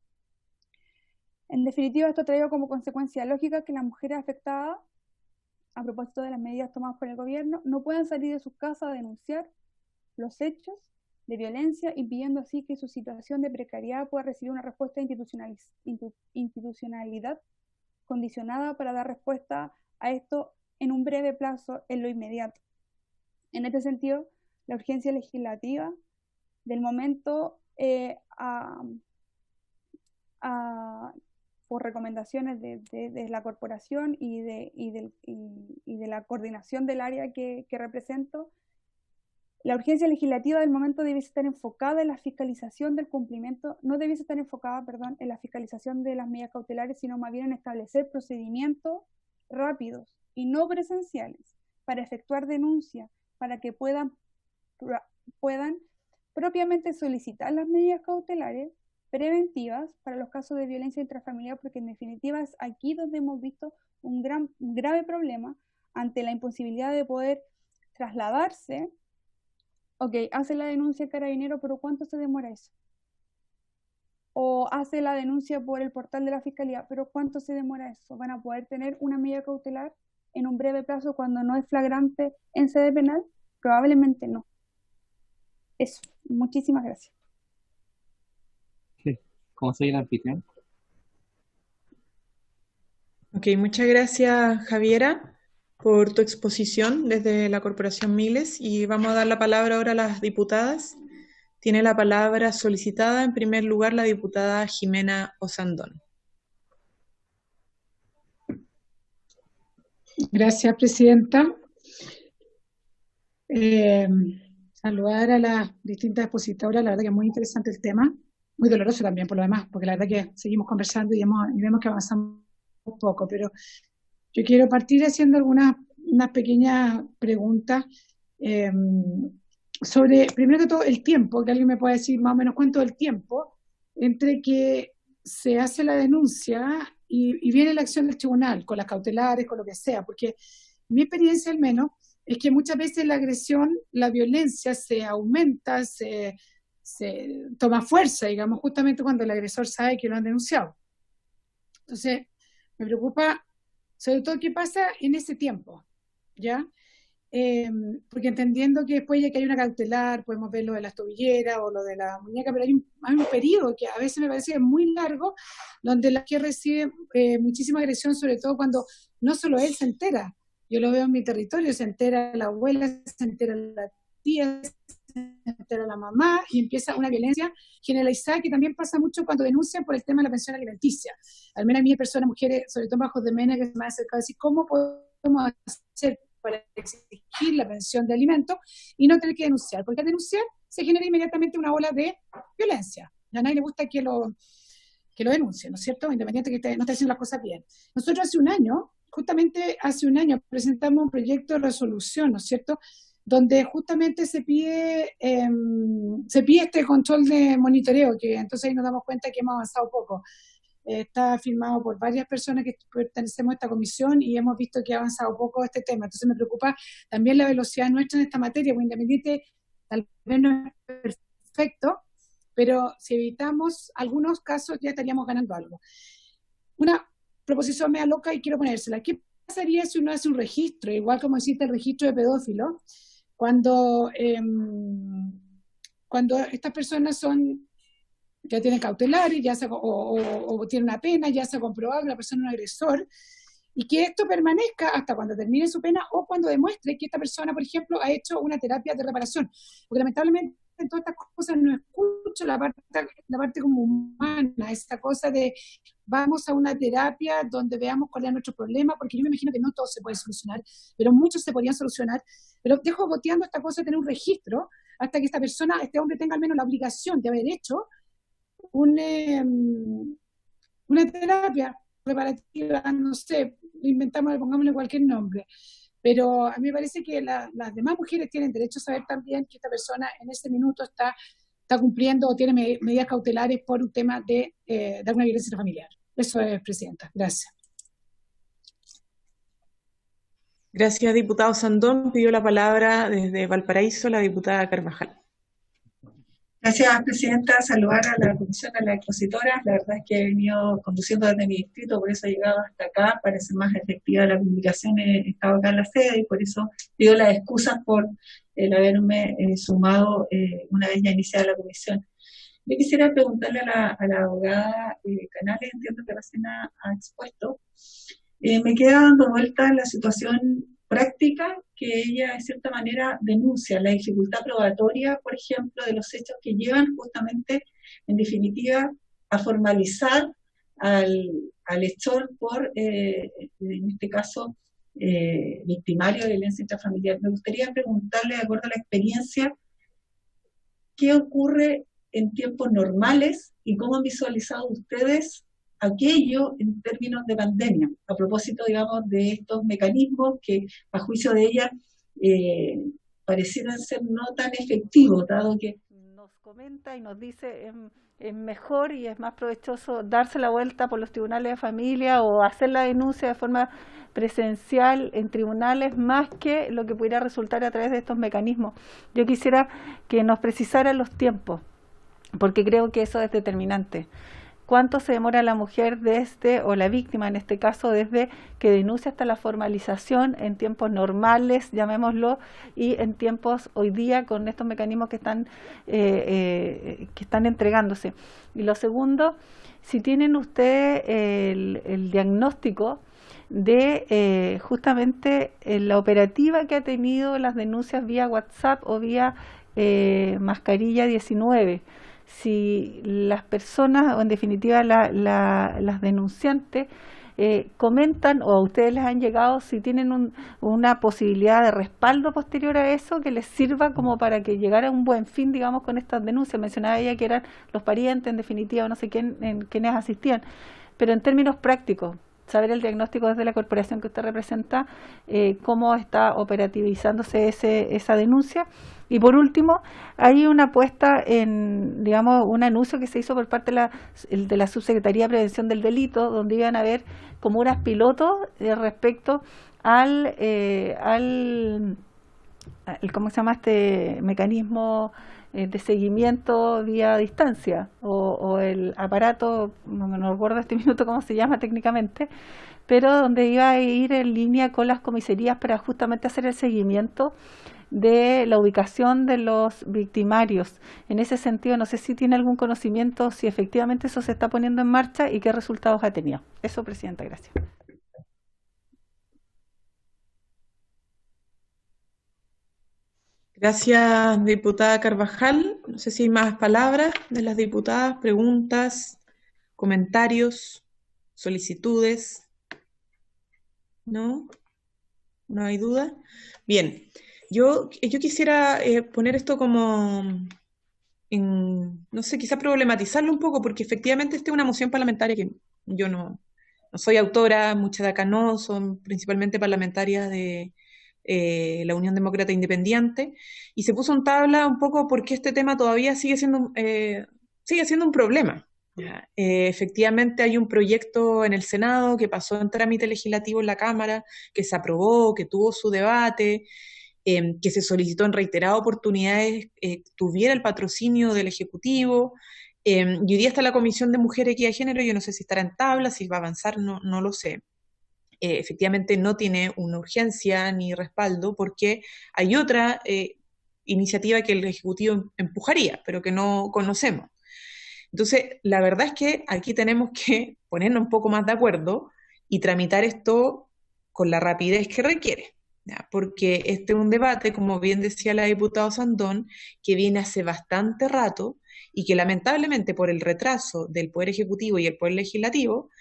En definitiva, esto trae como consecuencia lógica que las mujeres afectadas, a propósito de las medidas tomadas por el gobierno, no puedan salir de sus casas a denunciar los hechos de violencia, impidiendo así que su situación de precariedad pueda recibir una respuesta de institucionalidad condicionada para dar respuesta a esto en un breve plazo, en lo inmediato. En este sentido, la urgencia legislativa del momento por recomendaciones de la corporación y de la coordinación del área que represento, la urgencia legislativa del momento debiese estar enfocada en la fiscalización del cumplimiento, no debiese estar enfocada, perdón, en la fiscalización de las medidas cautelares, sino más bien en establecer procedimientos rápidos y no presenciales para efectuar denuncias, para que puedan propiamente solicitar las medidas cautelares preventivas para los casos de violencia intrafamiliar, porque en definitiva es aquí donde hemos visto un grave problema ante la imposibilidad de poder trasladarse. Ok, hace la denuncia el carabinero, pero ¿cuánto se demora eso? O hace la denuncia por el portal de la fiscalía, pero ¿cuánto se demora eso? ¿Van a poder tener una medida cautelar en un breve plazo cuando no es flagrante en sede penal? Probablemente no. Eso, muchísimas gracias. Sí, ¿cómo soy el anfitrión? Ok, muchas gracias, Javiera, por tu exposición desde la Corporación Miles, y vamos a dar la palabra ahora a las diputadas. Tiene la palabra solicitada en primer lugar la diputada Jimena Osandón. Gracias, presidenta. Saludar a las distintas expositoras, la verdad que es muy interesante el tema, muy doloroso también por lo demás, porque la verdad que seguimos conversando y vemos que avanzamos un poco, pero yo quiero partir haciendo unas pequeñas preguntas sobre, primero que todo, el tiempo, que alguien me pueda decir más o menos cuánto es el tiempo entre que se hace la denuncia y viene la acción del tribunal, con las cautelares, con lo que sea, porque mi experiencia al menos es que muchas veces la agresión, la violencia se aumenta, se toma fuerza, digamos, justamente cuando el agresor sabe que lo han denunciado. Entonces, me preocupa sobre todo qué pasa en ese tiempo, ¿ya? Porque entendiendo que después ya que hay una cautelar, podemos ver lo de las tobilleras o lo de la muñeca, pero hay un periodo que a veces me parece muy largo, donde la que recibe muchísima agresión, sobre todo cuando no solo él se entera. Yo lo veo en mi territorio, se entera la abuela, se entera la tía, se entera la mamá, y empieza una violencia generalizada que también pasa mucho cuando denuncian por el tema de la pensión alimenticia. Al menos a mí, personas, mujeres, sobre todo bajo de Mena, que se me ha acercado a decir, ¿cómo podemos hacer para exigir la pensión de alimentos y no tener que denunciar? Porque al denunciar se genera inmediatamente una ola de violencia. A nadie le gusta que lo denuncien, ¿no es cierto? Independiente que no esté haciendo las cosas bien. Nosotros justamente hace un año, presentamos un proyecto de resolución, ¿no es cierto?, donde justamente se pide este control de monitoreo, que entonces ahí nos damos cuenta que hemos avanzado poco. Está firmado por varias personas que pertenecemos a esta comisión y hemos visto que ha avanzado poco este tema. Entonces me preocupa también la velocidad nuestra en esta materia, porque independiente, tal vez no es perfecto, pero si evitamos algunos casos ya estaríamos ganando algo. Una proposición media loca y quiero ponérsela. ¿Qué pasaría si uno hace un registro, igual como existe el registro de pedófilos, cuando estas personas ya tienen cautelares, o tienen una pena, ya se ha comprobado que la persona es un agresor, y que esto permanezca hasta cuando termine su pena o cuando demuestre que esta persona, por ejemplo, ha hecho una terapia de reparación? Porque lamentablemente en todas estas cosas no escucho la parte como humana, esta cosa de vamos a una terapia donde veamos cuál es nuestro problema, porque yo me imagino que no todo se puede solucionar, pero muchos se podrían solucionar, pero dejo boteando esta cosa de tener un registro hasta que este hombre tenga al menos la obligación de haber hecho una terapia reparativa, no sé, inventamos, pongámosle cualquier nombre. Pero a mí me parece que las demás mujeres tienen derecho a saber también que esta persona en ese minuto está cumpliendo o tiene medidas cautelares por un tema de una violencia familiar. Eso es, presidenta. Gracias. Gracias, diputado Sandón. Pidió la palabra desde Valparaíso la diputada Carvajal. Gracias, presidenta. Saludar a la comisión, a las expositoras. La verdad es que he venido conduciendo desde mi distrito, por eso he llegado hasta acá, para ser más efectiva la comunicación. He estado acá en la sede y por eso pido las excusas por el haberme sumado una vez ya iniciada la comisión. Yo quisiera preguntarle a la abogada Canales, entiendo que recién ha expuesto. Me queda dando vuelta la situación práctica que ella de cierta manera denuncia, la dificultad probatoria, por ejemplo, de los hechos que llevan justamente, en definitiva, a formalizar al al hechor por, en este caso, victimario de violencia intrafamiliar. Me gustaría preguntarle, de acuerdo a la experiencia, ¿qué ocurre en tiempos normales y cómo han visualizado ustedes aquello en términos de pandemia? A propósito, digamos, de estos mecanismos que, a juicio de ella, parecieran ser no tan efectivos, dado que nos comenta y nos dice es mejor y es más provechoso darse la vuelta por los tribunales de familia o hacer la denuncia de forma presencial en tribunales más que lo que pudiera resultar a través de estos mecanismos. Yo quisiera que nos precisaran los tiempos, porque creo que eso es determinante. ¿Cuánto se demora la mujer desde, o la víctima en este caso, desde que denuncia hasta la formalización en tiempos normales, llamémoslo, y en tiempos hoy día con estos mecanismos que están entregándose? Y lo segundo, si tienen ustedes el diagnóstico de justamente la operativa que ha tenido las denuncias vía WhatsApp o vía mascarilla 19, si las personas o en definitiva las denunciantes comentan o a ustedes les han llegado si tienen una posibilidad de respaldo posterior a eso que les sirva como para que llegara a un buen fin, digamos, con estas denuncias. Mencionaba ella que eran los parientes, en definitiva, no sé quiénes asistían, pero en términos prácticos, saber el diagnóstico desde la corporación que usted representa, cómo está operativizándose esa denuncia. Y por último, hay una puesta en, digamos, un anuncio que se hizo por parte de la Subsecretaría de Prevención del Delito, donde iban a haber como unas pilotos respecto al ¿cómo se llama este mecanismo de seguimiento vía distancia o el aparato, no recuerdo este minuto cómo se llama técnicamente, pero donde iba a ir en línea con las comisarías para justamente hacer el seguimiento de la ubicación de los victimarios. En ese sentido, no sé si tiene algún conocimiento, si efectivamente eso se está poniendo en marcha y qué resultados ha tenido. Eso, Presidenta, gracias. Gracias, diputada Carvajal. No sé si hay más palabras de las diputadas, preguntas, comentarios, solicitudes. ¿No? ¿No hay duda? Bien. Yo quisiera poner esto como, no sé, quizá problematizarlo un poco, porque efectivamente esta es una moción parlamentaria que yo no soy autora, muchas de acá no, son principalmente parlamentarias de la Unión Demócrata Independiente, y se puso en tabla un poco porque este tema todavía sigue siendo un problema. Efectivamente hay un proyecto en el Senado que pasó en trámite legislativo en la Cámara, que se aprobó, que tuvo su debate, que se solicitó en reiteradas oportunidades, tuviera el patrocinio del Ejecutivo, y hoy día está la Comisión de Mujer, Equidad de Género, yo no sé si estará en tabla, si va a avanzar, no lo sé. Efectivamente no tiene una urgencia ni respaldo, porque hay otra iniciativa que el Ejecutivo empujaría, pero que no conocemos. Entonces, la verdad es que aquí tenemos que ponernos un poco más de acuerdo y tramitar esto con la rapidez que requiere. ¿Ya? Porque este es un debate, como bien decía la diputada Sandón, que viene hace bastante rato y que lamentablemente por el retraso del Poder Ejecutivo y el Poder Legislativo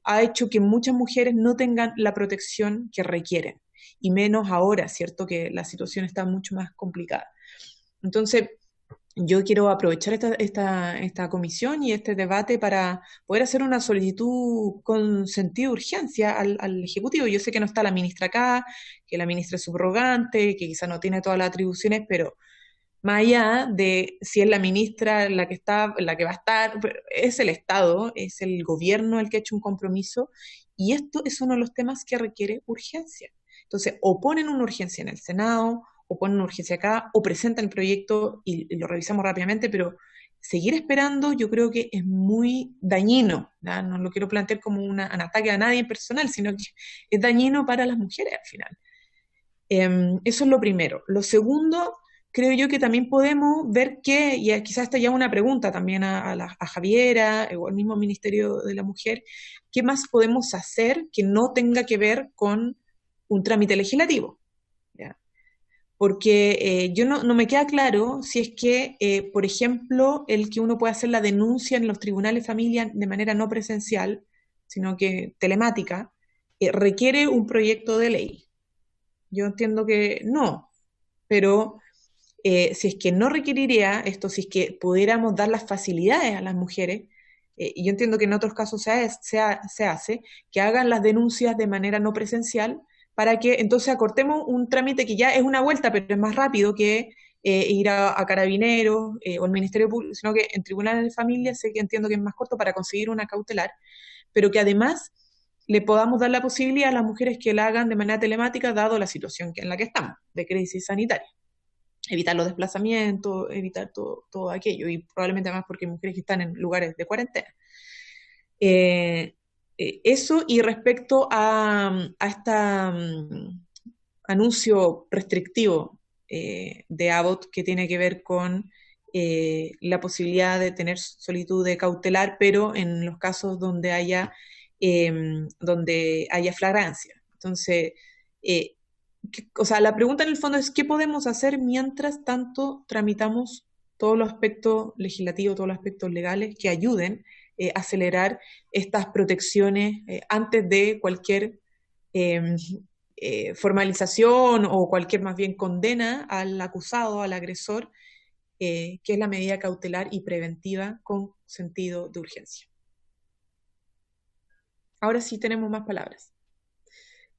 ha hecho que muchas mujeres no tengan la protección que requieren, y menos ahora, ¿cierto? Que la situación está mucho más complicada. Entonces, yo quiero aprovechar esta comisión y este debate para poder hacer una solicitud con sentido de urgencia al Ejecutivo. Yo sé que no está la ministra acá, que la ministra es subrogante, que quizá no tiene todas las atribuciones, pero más allá de si es la ministra la que va a estar, es el Estado, es el gobierno el que ha hecho un compromiso, y esto es uno de los temas que requiere urgencia. Entonces, o ponen una urgencia en el Senado, o ponen una urgencia acá, o presentan el proyecto y lo revisamos rápidamente, pero seguir esperando yo creo que es muy dañino, ¿no? No lo quiero plantear como un ataque a nadie personal, sino que es dañino para las mujeres al final. Eso es lo primero. Lo segundo, creo yo que también podemos ver que, y quizás esta ya una pregunta también a Javiera o al mismo Ministerio de la Mujer, ¿qué más podemos hacer que no tenga que ver con un trámite legislativo? ¿Ya? Porque yo no me queda claro si es que, por ejemplo, el que uno puede hacer la denuncia en los tribunales de familia de manera no presencial, sino que telemática, requiere un proyecto de ley. Yo entiendo que no, pero si es que no requeriría esto, si es que pudiéramos dar las facilidades a las mujeres, y yo entiendo que en otros casos se hace, que hagan las denuncias de manera no presencial, para que entonces acortemos un trámite que ya es una vuelta, pero es más rápido que ir a Carabineros o al Ministerio Público, sino que en tribunales de familia sé que entiendo que es más corto para conseguir una cautelar, pero que además le podamos dar la posibilidad a las mujeres que la hagan de manera telemática, dado la situación en la que estamos, de crisis sanitaria. Evitar los desplazamientos, evitar todo aquello, y probablemente además porque hay mujeres que están en lugares de cuarentena. Eso, y respecto a este anuncio restrictivo de Abbott, que tiene que ver con la posibilidad de tener solicitud de cautelar, pero en los casos donde haya flagrancia. Entonces, o sea, la pregunta en el fondo es ¿qué podemos hacer mientras tanto tramitamos todos los aspectos legislativos, todos los aspectos legales que ayuden a acelerar estas protecciones antes de cualquier formalización o cualquier más bien condena al acusado, al agresor, que es la medida cautelar y preventiva con sentido de urgencia? Ahora sí tenemos más palabras.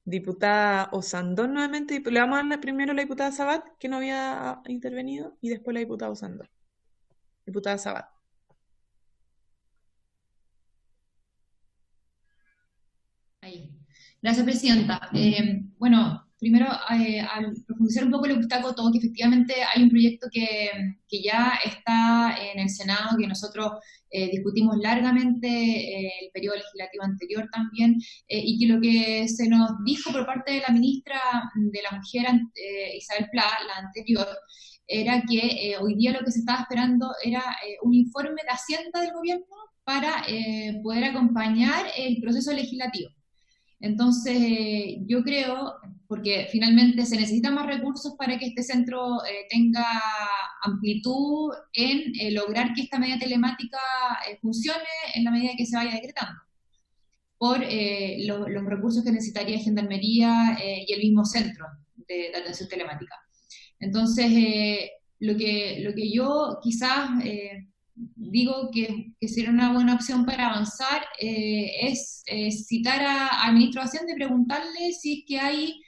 Diputada Osandón nuevamente, le vamos a dar primero a la diputada Sabat, que no había intervenido, y después la diputada Osandón. Diputada Sabat. Ahí. Gracias, presidenta. Bueno, primero, al profundizar un poco lo que usted acotó, que efectivamente hay un proyecto que ya está en el Senado, que nosotros discutimos largamente el periodo legislativo anterior también, y que lo que se nos dijo por parte de la ministra de la Mujer, Isabel Pla, la anterior, era que hoy día lo que se estaba esperando era un informe de Hacienda del gobierno para poder acompañar el proceso legislativo. Entonces, yo creo, porque finalmente se necesitan más recursos para que este centro tenga amplitud en lograr que esta medida telemática funcione en la medida que se vaya decretando, por los recursos que necesitaría Gendarmería y el mismo centro de atención telemática. Entonces, lo que yo quizás digo que sería una buena opción para avanzar es citar al ministro de Hacienda y preguntarle si es que hay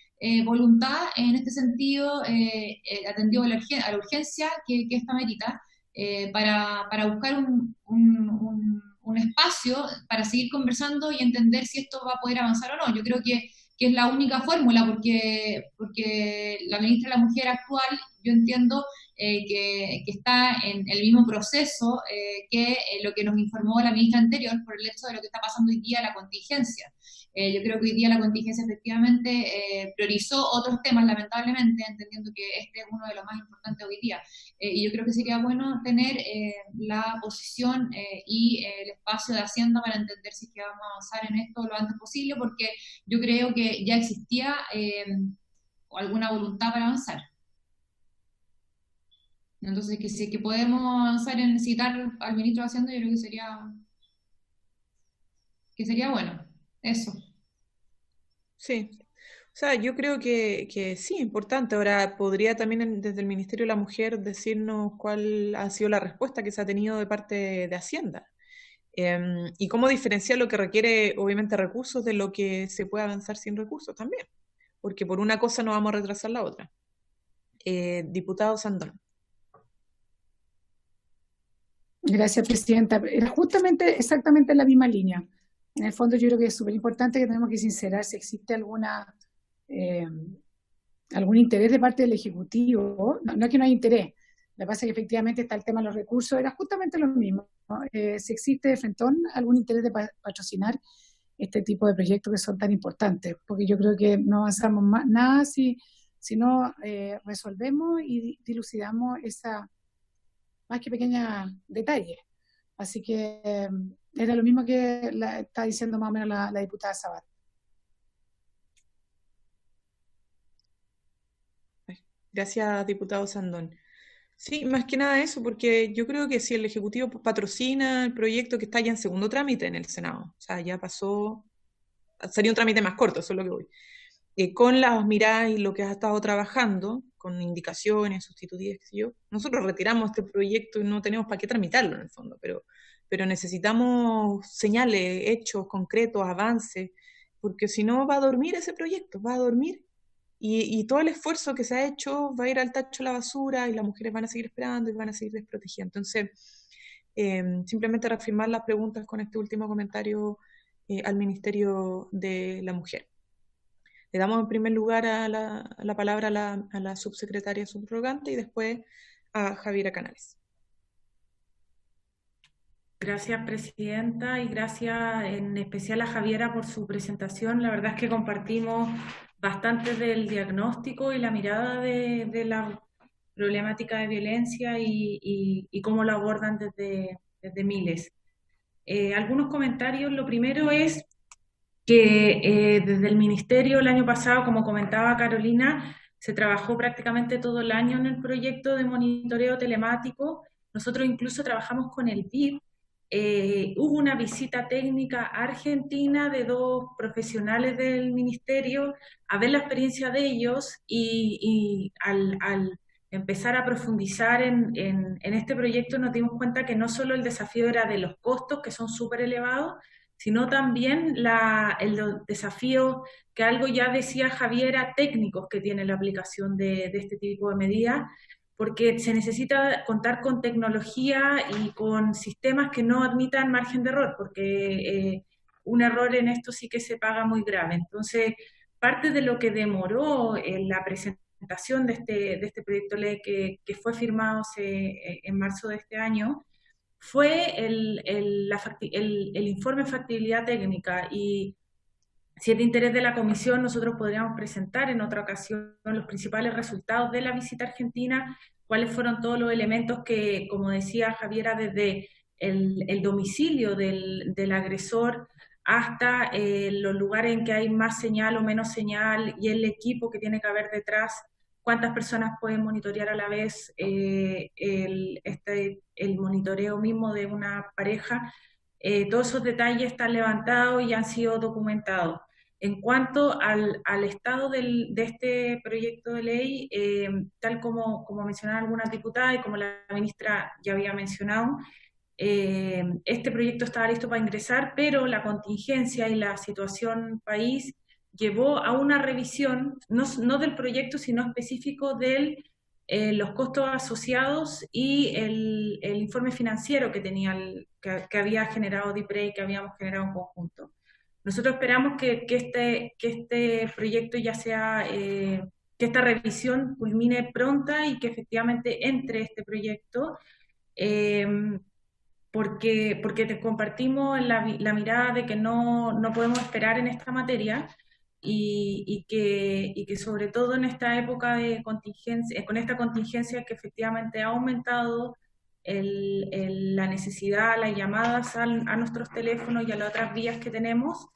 voluntad en este sentido, atendido a la urgencia que esta merita, para buscar un espacio para seguir conversando y entender si esto va a poder avanzar o no. Yo creo que es la única fórmula, porque la ministra de la Mujer actual, yo entiendo que está en el mismo proceso que lo que nos informó la ministra anterior por el hecho de lo que está pasando hoy día, la contingencia. Yo creo que hoy día la contingencia efectivamente priorizó otros temas, lamentablemente, entendiendo que este es uno de los más importantes hoy día. Y yo creo que sería bueno tener la posición y el espacio de Hacienda para entender si es que vamos a avanzar en esto lo antes posible, porque yo creo que ya existía alguna voluntad para avanzar. Entonces, que si que podemos avanzar en citar al ministro de Hacienda, yo creo que sería bueno. Eso. Sí. O sea, yo creo que sí, importante. Ahora, podría también desde el Ministerio de la Mujer decirnos cuál ha sido la respuesta que se ha tenido de parte de Hacienda. Y cómo diferenciar lo que requiere, obviamente, recursos de lo que se puede avanzar sin recursos también. Porque por una cosa no vamos a retrasar la otra. Diputado Sandón. Gracias, presidenta. Era justamente, exactamente en la misma línea. En el fondo yo creo que es súper importante que tenemos que sincerar si existe algún interés de parte del Ejecutivo. No es que no hay interés, lo que pasa es que efectivamente está el tema de los recursos, era justamente lo mismo, ¿no? Si existe de frentón algún interés de patrocinar este tipo de proyectos que son tan importantes, porque yo creo que no avanzamos nada si no resolvemos y dilucidamos esa más que pequeña detalle. Así que era lo mismo que está diciendo más o menos la diputada Sabat. Gracias, diputado Sandón. Sí, más que nada eso, porque yo creo que si el Ejecutivo patrocina el proyecto que está ya en segundo trámite en el Senado, o sea, ya pasó, sería un trámite más corto, eso es lo que voy. Con las miradas y lo que has estado trabajando, con indicaciones, sustitutivas, qué sé yo, nosotros retiramos este proyecto y no tenemos para qué tramitarlo en el fondo, pero necesitamos señales, hechos concretos, avances, porque si no va a dormir ese proyecto, va a dormir y todo el esfuerzo que se ha hecho va a ir al tacho de la basura y las mujeres van a seguir esperando y van a seguir desprotegidas. Entonces, simplemente reafirmar las preguntas con este último comentario al Ministerio de la Mujer. Le damos en primer lugar a la palabra a la subsecretaria subrogante y después a Javiera Canales. Gracias, presidenta, y gracias en especial a Javiera por su presentación. La verdad es que compartimos bastante del diagnóstico y la mirada de la problemática de violencia y cómo lo abordan desde Miles. Algunos comentarios. Lo primero es que desde el Ministerio el año pasado, como comentaba Carolina, se trabajó prácticamente todo el año en el proyecto de monitoreo telemático. Nosotros incluso trabajamos con el BID. Hubo una visita técnica a Argentina de 2 profesionales del Ministerio a ver la experiencia de ellos y al empezar a profundizar en este proyecto nos dimos cuenta que no solo el desafío era de los costos, que son súper elevados, sino también el desafío, que algo ya decía Javiera, técnicos que tiene la aplicación de este tipo de medidas, porque se necesita contar con tecnología y con sistemas que no admitan margen de error, porque un error en esto sí que se paga muy grave. Entonces, parte de lo que demoró en la presentación de este proyecto de ley que fue firmado en marzo de este año, fue el informe de factibilidad técnica, y si es de interés de la comisión, nosotros podríamos presentar en otra ocasión los principales resultados de la visita argentina, cuáles fueron todos los elementos que, como decía Javiera, desde el domicilio del agresor hasta los lugares en que hay más señal o menos señal y el equipo que tiene que haber detrás, cuántas personas pueden monitorear a la vez el monitoreo mismo de una pareja. Todos esos detalles están levantados y han sido documentados. En cuanto al estado de este proyecto de ley, tal como mencionaron algunas diputadas y como la ministra ya había mencionado, este proyecto estaba listo para ingresar, pero la contingencia y la situación país llevó a una revisión, no del proyecto, sino específico de los costos asociados y el informe financiero que tenía que había generado DIPRE y que habíamos generado en conjunto. Nosotros esperamos que este proyecto ya sea, que esta revisión culmine pronta y que efectivamente entre este proyecto, porque te compartimos la mirada de que no podemos esperar en esta materia y que sobre todo en esta época de contingencia, con esta contingencia que efectivamente ha aumentado la necesidad, las llamadas a nuestros teléfonos y a las otras vías que tenemos,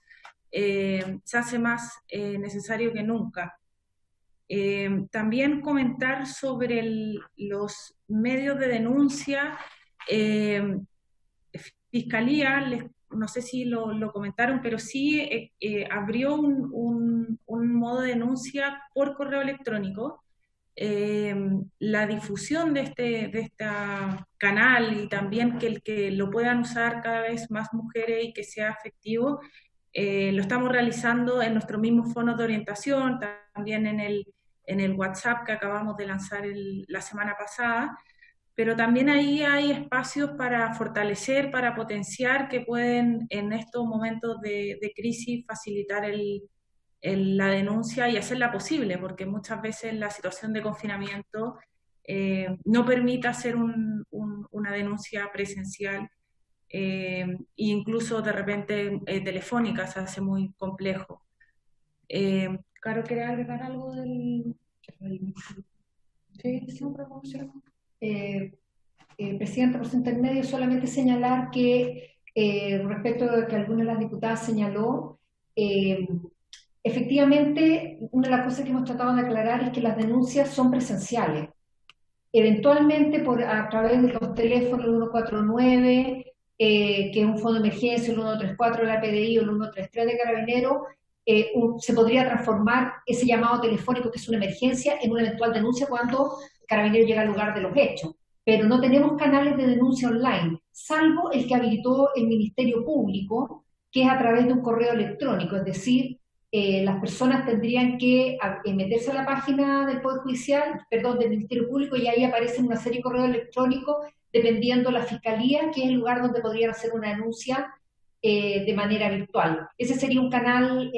se hace más necesario que nunca. También comentar sobre los medios de denuncia. Fiscalía, no sé si lo comentaron, pero sí abrió un modo de denuncia por correo electrónico. La difusión de este canal y también que lo puedan usar cada vez más mujeres y que sea efectivo, lo estamos realizando en nuestros mismos foros de orientación, también en el WhatsApp que acabamos de lanzar la semana pasada, pero también ahí hay espacios para fortalecer, para potenciar, que pueden en estos momentos de crisis facilitar la denuncia y hacerla posible, porque muchas veces la situación de confinamiento no permite hacer una denuncia presencial, incluso de repente telefónica se hace muy complejo. Caro, ¿quieres agregar algo del...? Sí, Presidenta, por su intermedio, solamente señalar que respecto a lo que alguna de las diputadas señaló, efectivamente, una de las cosas que hemos tratado de aclarar es que las denuncias son presenciales. eventualmente a través de los teléfonos, el 149, que es un fondo de emergencia, el 134 de la PDI o el 133 de Carabineros, se podría transformar ese llamado telefónico, que es una emergencia, en una eventual denuncia cuando Carabineros llega al lugar de los hechos. Pero no tenemos canales de denuncia online, salvo el que habilitó el Ministerio Público, que es a través de un correo electrónico, es decir, las personas tendrían que meterse a la página del Poder Judicial, perdón, del Ministerio Público, y ahí aparecen una serie de correos electrónicos, dependiendo de la Fiscalía, que es el lugar donde podrían hacer una denuncia de manera virtual. Ese sería un canal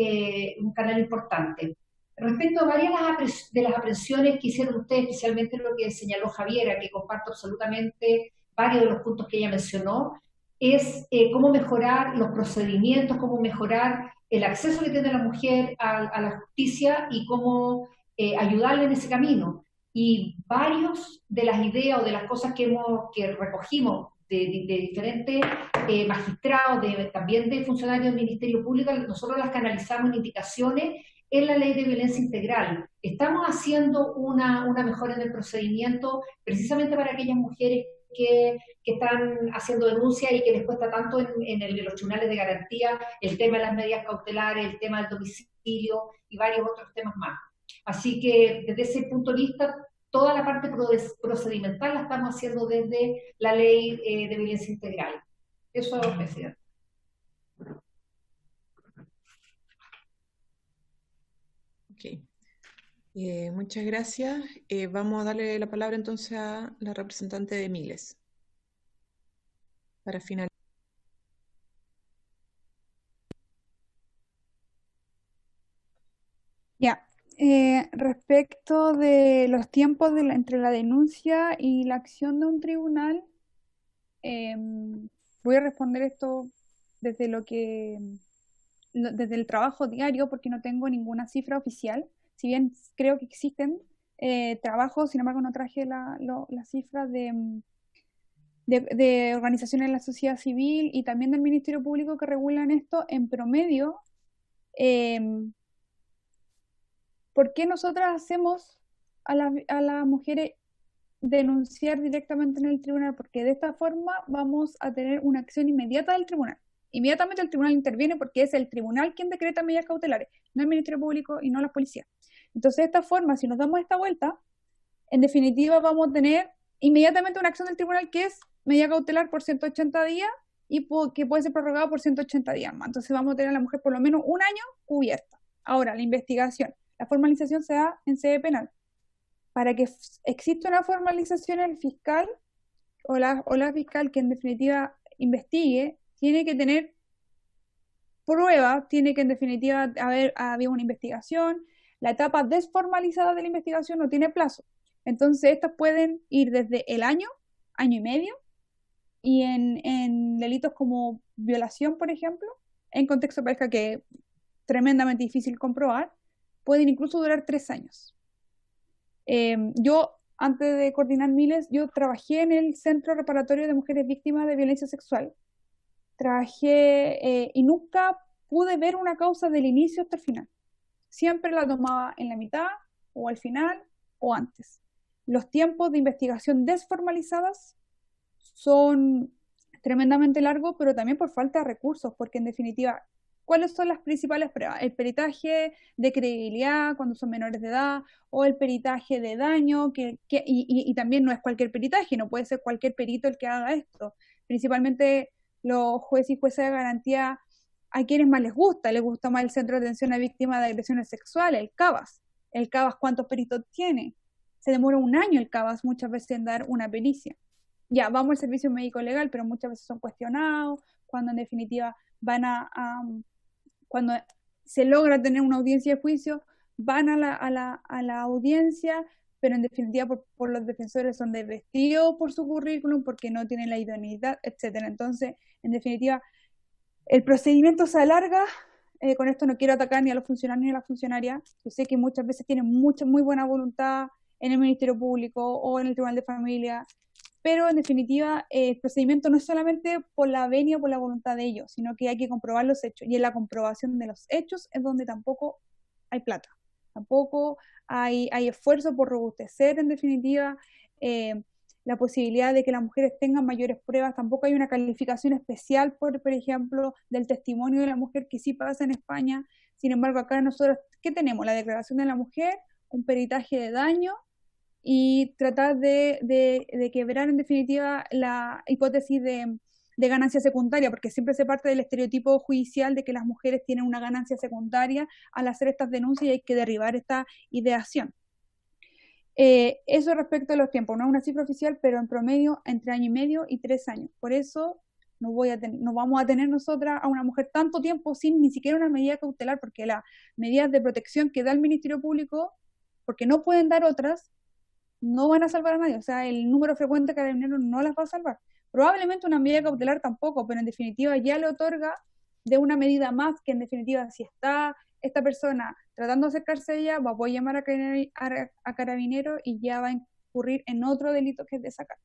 importante. Respecto a varias de las aprehensiones que hicieron ustedes, especialmente lo que señaló Javiera, que comparto absolutamente varios de los puntos que ella mencionó, es cómo mejorar los procedimientos, cómo mejorar el acceso que tiene la mujer a la justicia y cómo ayudarle en ese camino. Y varios de las ideas o de las cosas que recogimos de diferentes magistrados, también de funcionarios del Ministerio Público, nosotros las canalizamos en indicaciones en la Ley de Violencia Integral. Estamos haciendo una mejora en el procedimiento precisamente para aquellas mujeres que están haciendo denuncias y que les cuesta tanto en los tribunales de garantía el tema de las medidas cautelares, el tema del domicilio y varios otros temas más. Así que desde ese punto de vista, toda la parte procedimental la estamos haciendo desde la Ley de Violencia Integral. Eso, presidente. Ok. Muchas gracias. Vamos a darle la palabra entonces a la representante de Miles para finalizar. Ya, respecto de los tiempos entre la denuncia y la acción de un tribunal, voy a responder esto desde desde el trabajo diario, porque no tengo ninguna cifra oficial. Si bien creo que existen trabajos, sin embargo no traje la cifra de organizaciones de la sociedad civil y también del Ministerio Público que regulan esto. En promedio, ¿por qué nosotras hacemos a las mujeres denunciar directamente en el tribunal? Porque de esta forma vamos a tener una acción inmediata del tribunal. Inmediatamente el tribunal interviene porque es el tribunal quien decreta medidas cautelares, no el Ministerio Público y no la policía. Entonces, de esta forma, si nos damos esta vuelta, en definitiva vamos a tener inmediatamente una acción del tribunal que es medida cautelar por 180 días y que puede ser prorrogada por 180 días más. Entonces vamos a tener a la mujer por lo menos un año cubierta. Ahora, la investigación, la formalización se da en sede penal. Para que exista una formalización, el fiscal o la fiscal que en definitiva investigue, tiene que tener pruebas, tiene que en definitiva haber una investigación. La etapa desformalizada de la investigación no tiene plazo. Entonces estas pueden ir desde el año y medio, y en delitos como violación, por ejemplo, en contexto de pareja, que es tremendamente difícil comprobar, pueden incluso durar 3 años. Yo, antes de coordinar Miles, yo trabajé en el Centro Reparatorio de Mujeres Víctimas de Violencia Sexual. Trabajé y nunca pude ver una causa del inicio hasta el final. Siempre la tomaba en la mitad, o al final, o antes. Los tiempos de investigación desformalizadas son tremendamente largos, pero también por falta de recursos, porque en definitiva, ¿cuáles son las principales pruebas? El peritaje de credibilidad cuando son menores de edad, o el peritaje de daño, y también no es cualquier peritaje, no puede ser cualquier perito el que haga esto. Principalmente los jueces y juezas de garantía, a quienes más les gusta más el Centro de Atención a Víctimas de Agresiones Sexuales, el CAVAS. El CAVAS, ¿cuántos peritos tiene? Se demora un año el CAVAS muchas veces en dar una pericia. Ya, vamos al servicio médico legal, pero muchas veces son cuestionados, cuando en definitiva cuando se logra tener una audiencia de juicio, van a la audiencia, pero en definitiva por los defensores son desvestidos por su currículum, porque no tienen la idoneidad, etcétera. Entonces, en definitiva, el procedimiento se alarga. Con esto no quiero atacar ni a los funcionarios ni a las funcionarias. Yo sé que muchas veces tienen muy buena voluntad en el Ministerio Público o en el Tribunal de Familia, pero en definitiva el procedimiento no es solamente por la venia o por la voluntad de ellos, sino que hay que comprobar los hechos, y en la comprobación de los hechos es donde tampoco hay plata, tampoco hay esfuerzo por robustecer en definitiva la posibilidad de que las mujeres tengan mayores pruebas. Tampoco hay una calificación especial, por ejemplo, del testimonio de la mujer, que sí pasa en España. Sin embargo, acá nosotros, ¿qué tenemos? La declaración de la mujer, un peritaje de daño y tratar de quebrar en definitiva la hipótesis de ganancia secundaria, porque siempre se parte del estereotipo judicial de que las mujeres tienen una ganancia secundaria al hacer estas denuncias y hay que derribar esta ideación. Eso respecto a los tiempos, no es una cifra oficial, pero en promedio entre año y medio y 3 años. Por eso no vamos a tener nosotras a una mujer tanto tiempo sin ni siquiera una medida cautelar, porque las medidas de protección que da el Ministerio Público, porque no pueden dar otras, no van a salvar a nadie. O sea, el número frecuente de carabineros no las va a salvar. Probablemente una medida cautelar tampoco, pero en definitiva ya le otorga de una medida más, que en definitiva si está esta persona tratando de acercarse a ella, va a poder llamar a carabineros y ya va a incurrir en otro delito que es desacato.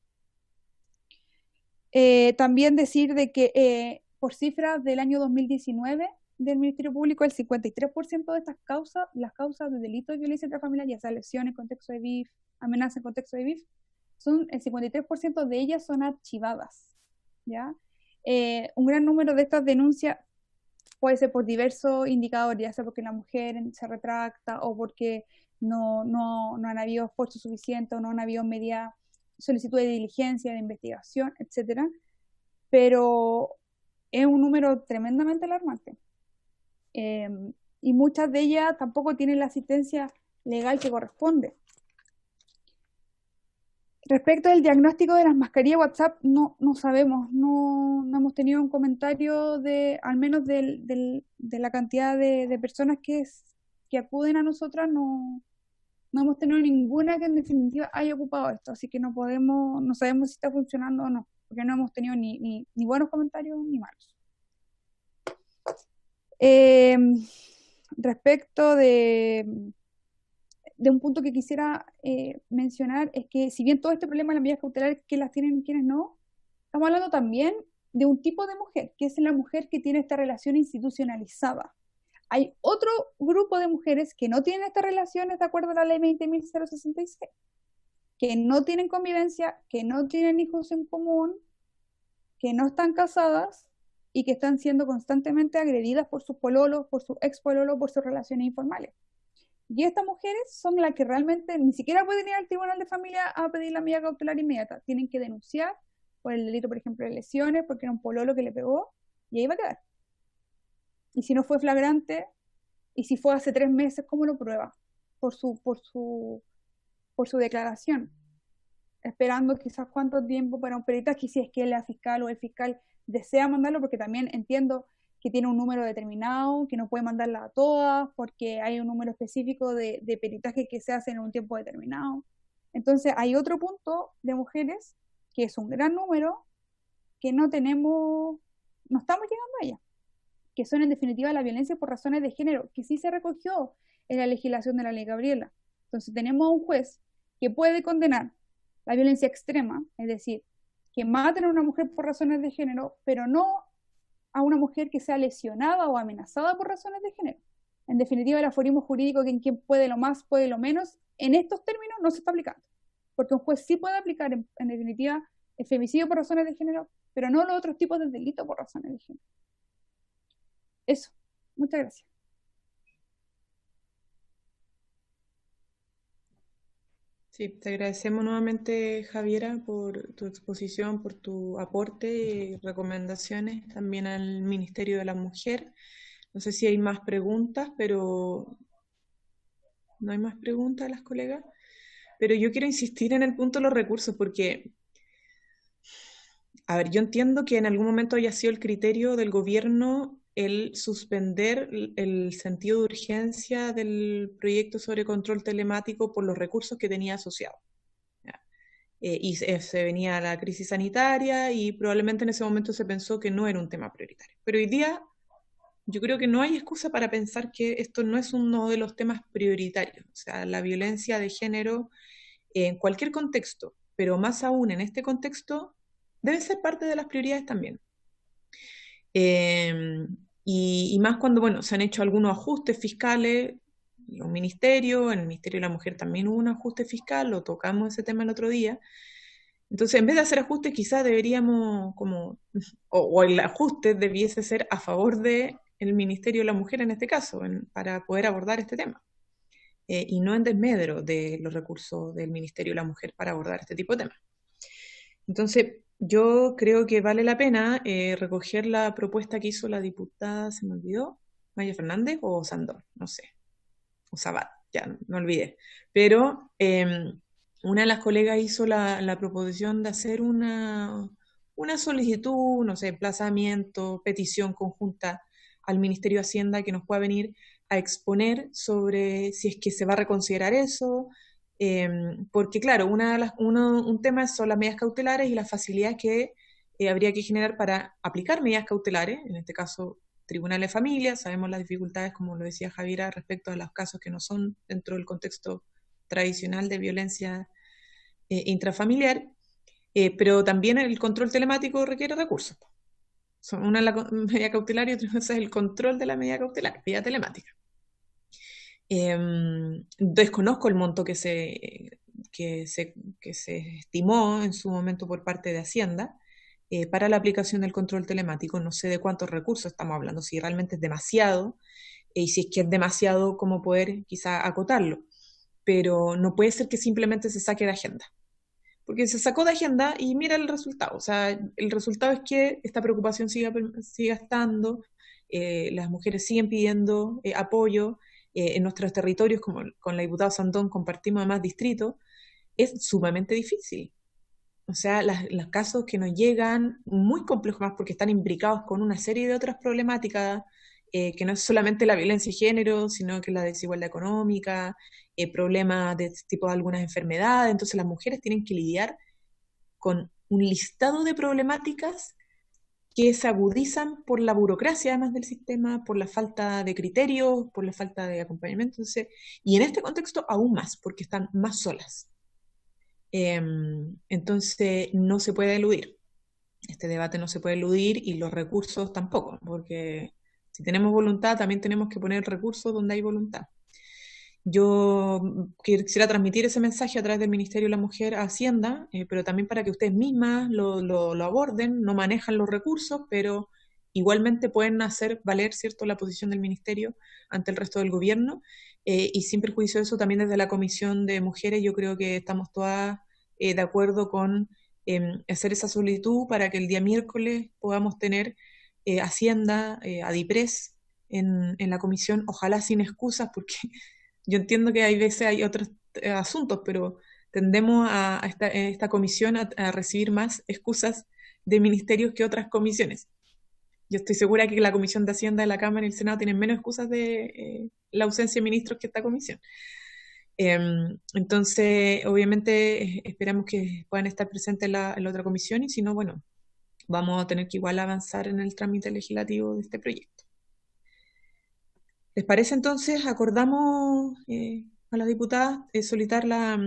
También decir de que por cifras del año 2019 del Ministerio Público, el 53% de estas causas, las causas de delitos de violencia intrafamiliar, ya sea lesiones en contexto de BIF, amenaza en contexto de BIF, el 53% de ellas son archivadas, ¿ya? Un gran número de estas denuncias puede ser por diversos indicadores, ya sea porque la mujer se retracta o porque no han habido esfuerzos suficientes o no han habido medidas, solicitud de diligencia, de investigación, etcétera. Pero es un número tremendamente alarmante. Y muchas de ellas tampoco tienen la asistencia legal que corresponde. Respecto al diagnóstico de las mascarillas WhatsApp, no sabemos, no hemos tenido un comentario al menos de la cantidad de personas que acuden a nosotras, no hemos tenido ninguna que en definitiva haya ocupado esto, así que no sabemos si está funcionando o no, porque no hemos tenido ni buenos comentarios ni malos. Respecto de un punto que quisiera mencionar, es que si bien todo este problema de las medidas cautelares, que las tienen y quienes no, estamos hablando también de un tipo de mujer, que es la mujer que tiene esta relación institucionalizada. Hay otro grupo de mujeres que no tienen estas relaciones de acuerdo a la ley 20.066, que no tienen convivencia, que no tienen hijos en común, que no están casadas y que están siendo constantemente agredidas por sus pololos, por sus expololos, por sus relaciones informales. Y estas mujeres son las que realmente ni siquiera pueden ir al tribunal de familia a pedir la medida cautelar inmediata. Tienen que denunciar por el delito, por ejemplo, de lesiones, porque era un pololo que le pegó, y ahí va a quedar. Y si no fue flagrante, y si fue hace 3 meses, ¿cómo lo prueba? Por su declaración. Esperando quizás cuánto tiempo para un peritaje, si es que la fiscal o el fiscal desea mandarlo, porque también entiendo que tiene un número determinado, que no puede mandarla a todas, porque hay un número específico de peritaje que se hace en un tiempo determinado. Entonces hay otro punto de mujeres, que es un gran número, que no estamos llegando a ella, que son en definitiva la violencia por razones de género, que sí se recogió en la legislación de la ley Gabriela. Entonces tenemos a un juez que puede condenar la violencia extrema, es decir, que maten a una mujer por razones de género, pero no a una mujer que sea lesionada o amenazada por razones de género. En definitiva, el aforismo jurídico que en quien puede lo más, puede lo menos, en estos términos no se está aplicando, porque un juez sí puede aplicar en definitiva el femicidio por razones de género, pero no los otros tipos de delito por razones de género. Eso. Muchas gracias. Sí, te agradecemos nuevamente, Javiera, por tu exposición, por tu aporte y recomendaciones también al Ministerio de la Mujer. No sé si hay más preguntas, pero no hay más preguntas a las colegas. Pero yo quiero insistir en el punto de los recursos, porque, a ver, yo entiendo que en algún momento haya sido el criterio del gobierno el suspender el sentido de urgencia del proyecto sobre control telemático por los recursos que tenía asociado. Y se venía la crisis sanitaria y probablemente en ese momento se pensó que no era un tema prioritario. Pero hoy día yo creo que no hay excusa para pensar que esto no es uno de los temas prioritarios. O sea, la violencia de género en cualquier contexto, pero más aún en este contexto, debe ser parte de las prioridades también. Y más cuando, bueno, se han hecho algunos ajustes fiscales, un ministerio, en el Ministerio de la Mujer también hubo un ajuste fiscal, lo tocamos ese tema el otro día. Entonces, en vez de hacer ajustes, quizás deberíamos, o el ajuste debiese ser a favor del Ministerio de la Mujer en este caso, para poder abordar este tema. Y no en desmedro de los recursos del Ministerio de la Mujer para abordar este tipo de temas. Entonces, yo creo que vale la pena recoger la propuesta que hizo la diputada, se me olvidó, Maya Fernández o Sandón, no sé, o Sabat, ya me olvidé. Pero una de las colegas hizo la proposición de hacer una solicitud, no sé, emplazamiento, petición conjunta al Ministerio de Hacienda que nos pueda venir a exponer sobre si es que se va a reconsiderar eso, porque claro, un tema son las medidas cautelares y las facilidades que habría que generar para aplicar medidas cautelares, en este caso tribunales de familia, sabemos las dificultades, como lo decía Javiera, respecto a los casos que no son dentro del contexto tradicional de violencia intrafamiliar, pero también el control telemático requiere recursos. Una es la medida cautelar y otra es el control de la medida cautelar, vía telemática. Desconozco el monto que se estimó en su momento por parte de Hacienda para la aplicación del control telemático. No sé de cuántos recursos estamos hablando, si realmente es demasiado, y si es que es demasiado, cómo poder quizá acotarlo. Pero no puede ser que simplemente se saque de agenda. Porque se sacó de agenda y mira el resultado. O sea, el resultado es que esta preocupación siga estando, las mujeres siguen pidiendo apoyo, en nuestros territorios, como con la diputada Sandón compartimos además distritos, es sumamente difícil. O sea, los casos que nos llegan, muy complejos más porque están imbricados con una serie de otras problemáticas, que no es solamente la violencia de género, sino que la desigualdad económica, problemas de este tipo de algunas enfermedades. Entonces las mujeres tienen que lidiar con un listado de problemáticas que se agudizan por la burocracia además del sistema, por la falta de criterios, por la falta de acompañamiento. Entonces, y en este contexto aún más, porque están más solas. Entonces no se puede eludir. Este debate no se puede eludir y los recursos tampoco, porque si tenemos voluntad también tenemos que poner recursos donde hay voluntad. Yo quisiera transmitir ese mensaje a través del Ministerio de la Mujer a Hacienda, pero también para que ustedes mismas lo aborden. No manejan los recursos, pero igualmente pueden hacer valer, ¿cierto?, la posición del Ministerio ante el resto del gobierno, y sin perjuicio de eso, también desde la Comisión de Mujeres yo creo que estamos todas de acuerdo con hacer esa solicitud para que el día miércoles podamos tener Hacienda, Adipres en la comisión, ojalá sin excusas, porque yo entiendo que hay veces hay otros asuntos, pero tendemos en esta comisión a recibir más excusas de ministerios que otras comisiones. Yo estoy segura que la Comisión de Hacienda de la Cámara y el Senado tienen menos excusas de la ausencia de ministros que esta comisión. Entonces, obviamente, esperamos que puedan estar presentes en la otra comisión, y si no, bueno, vamos a tener que igual avanzar en el trámite legislativo de este proyecto. ¿Les parece entonces? Acordamos a las diputadas solicitar la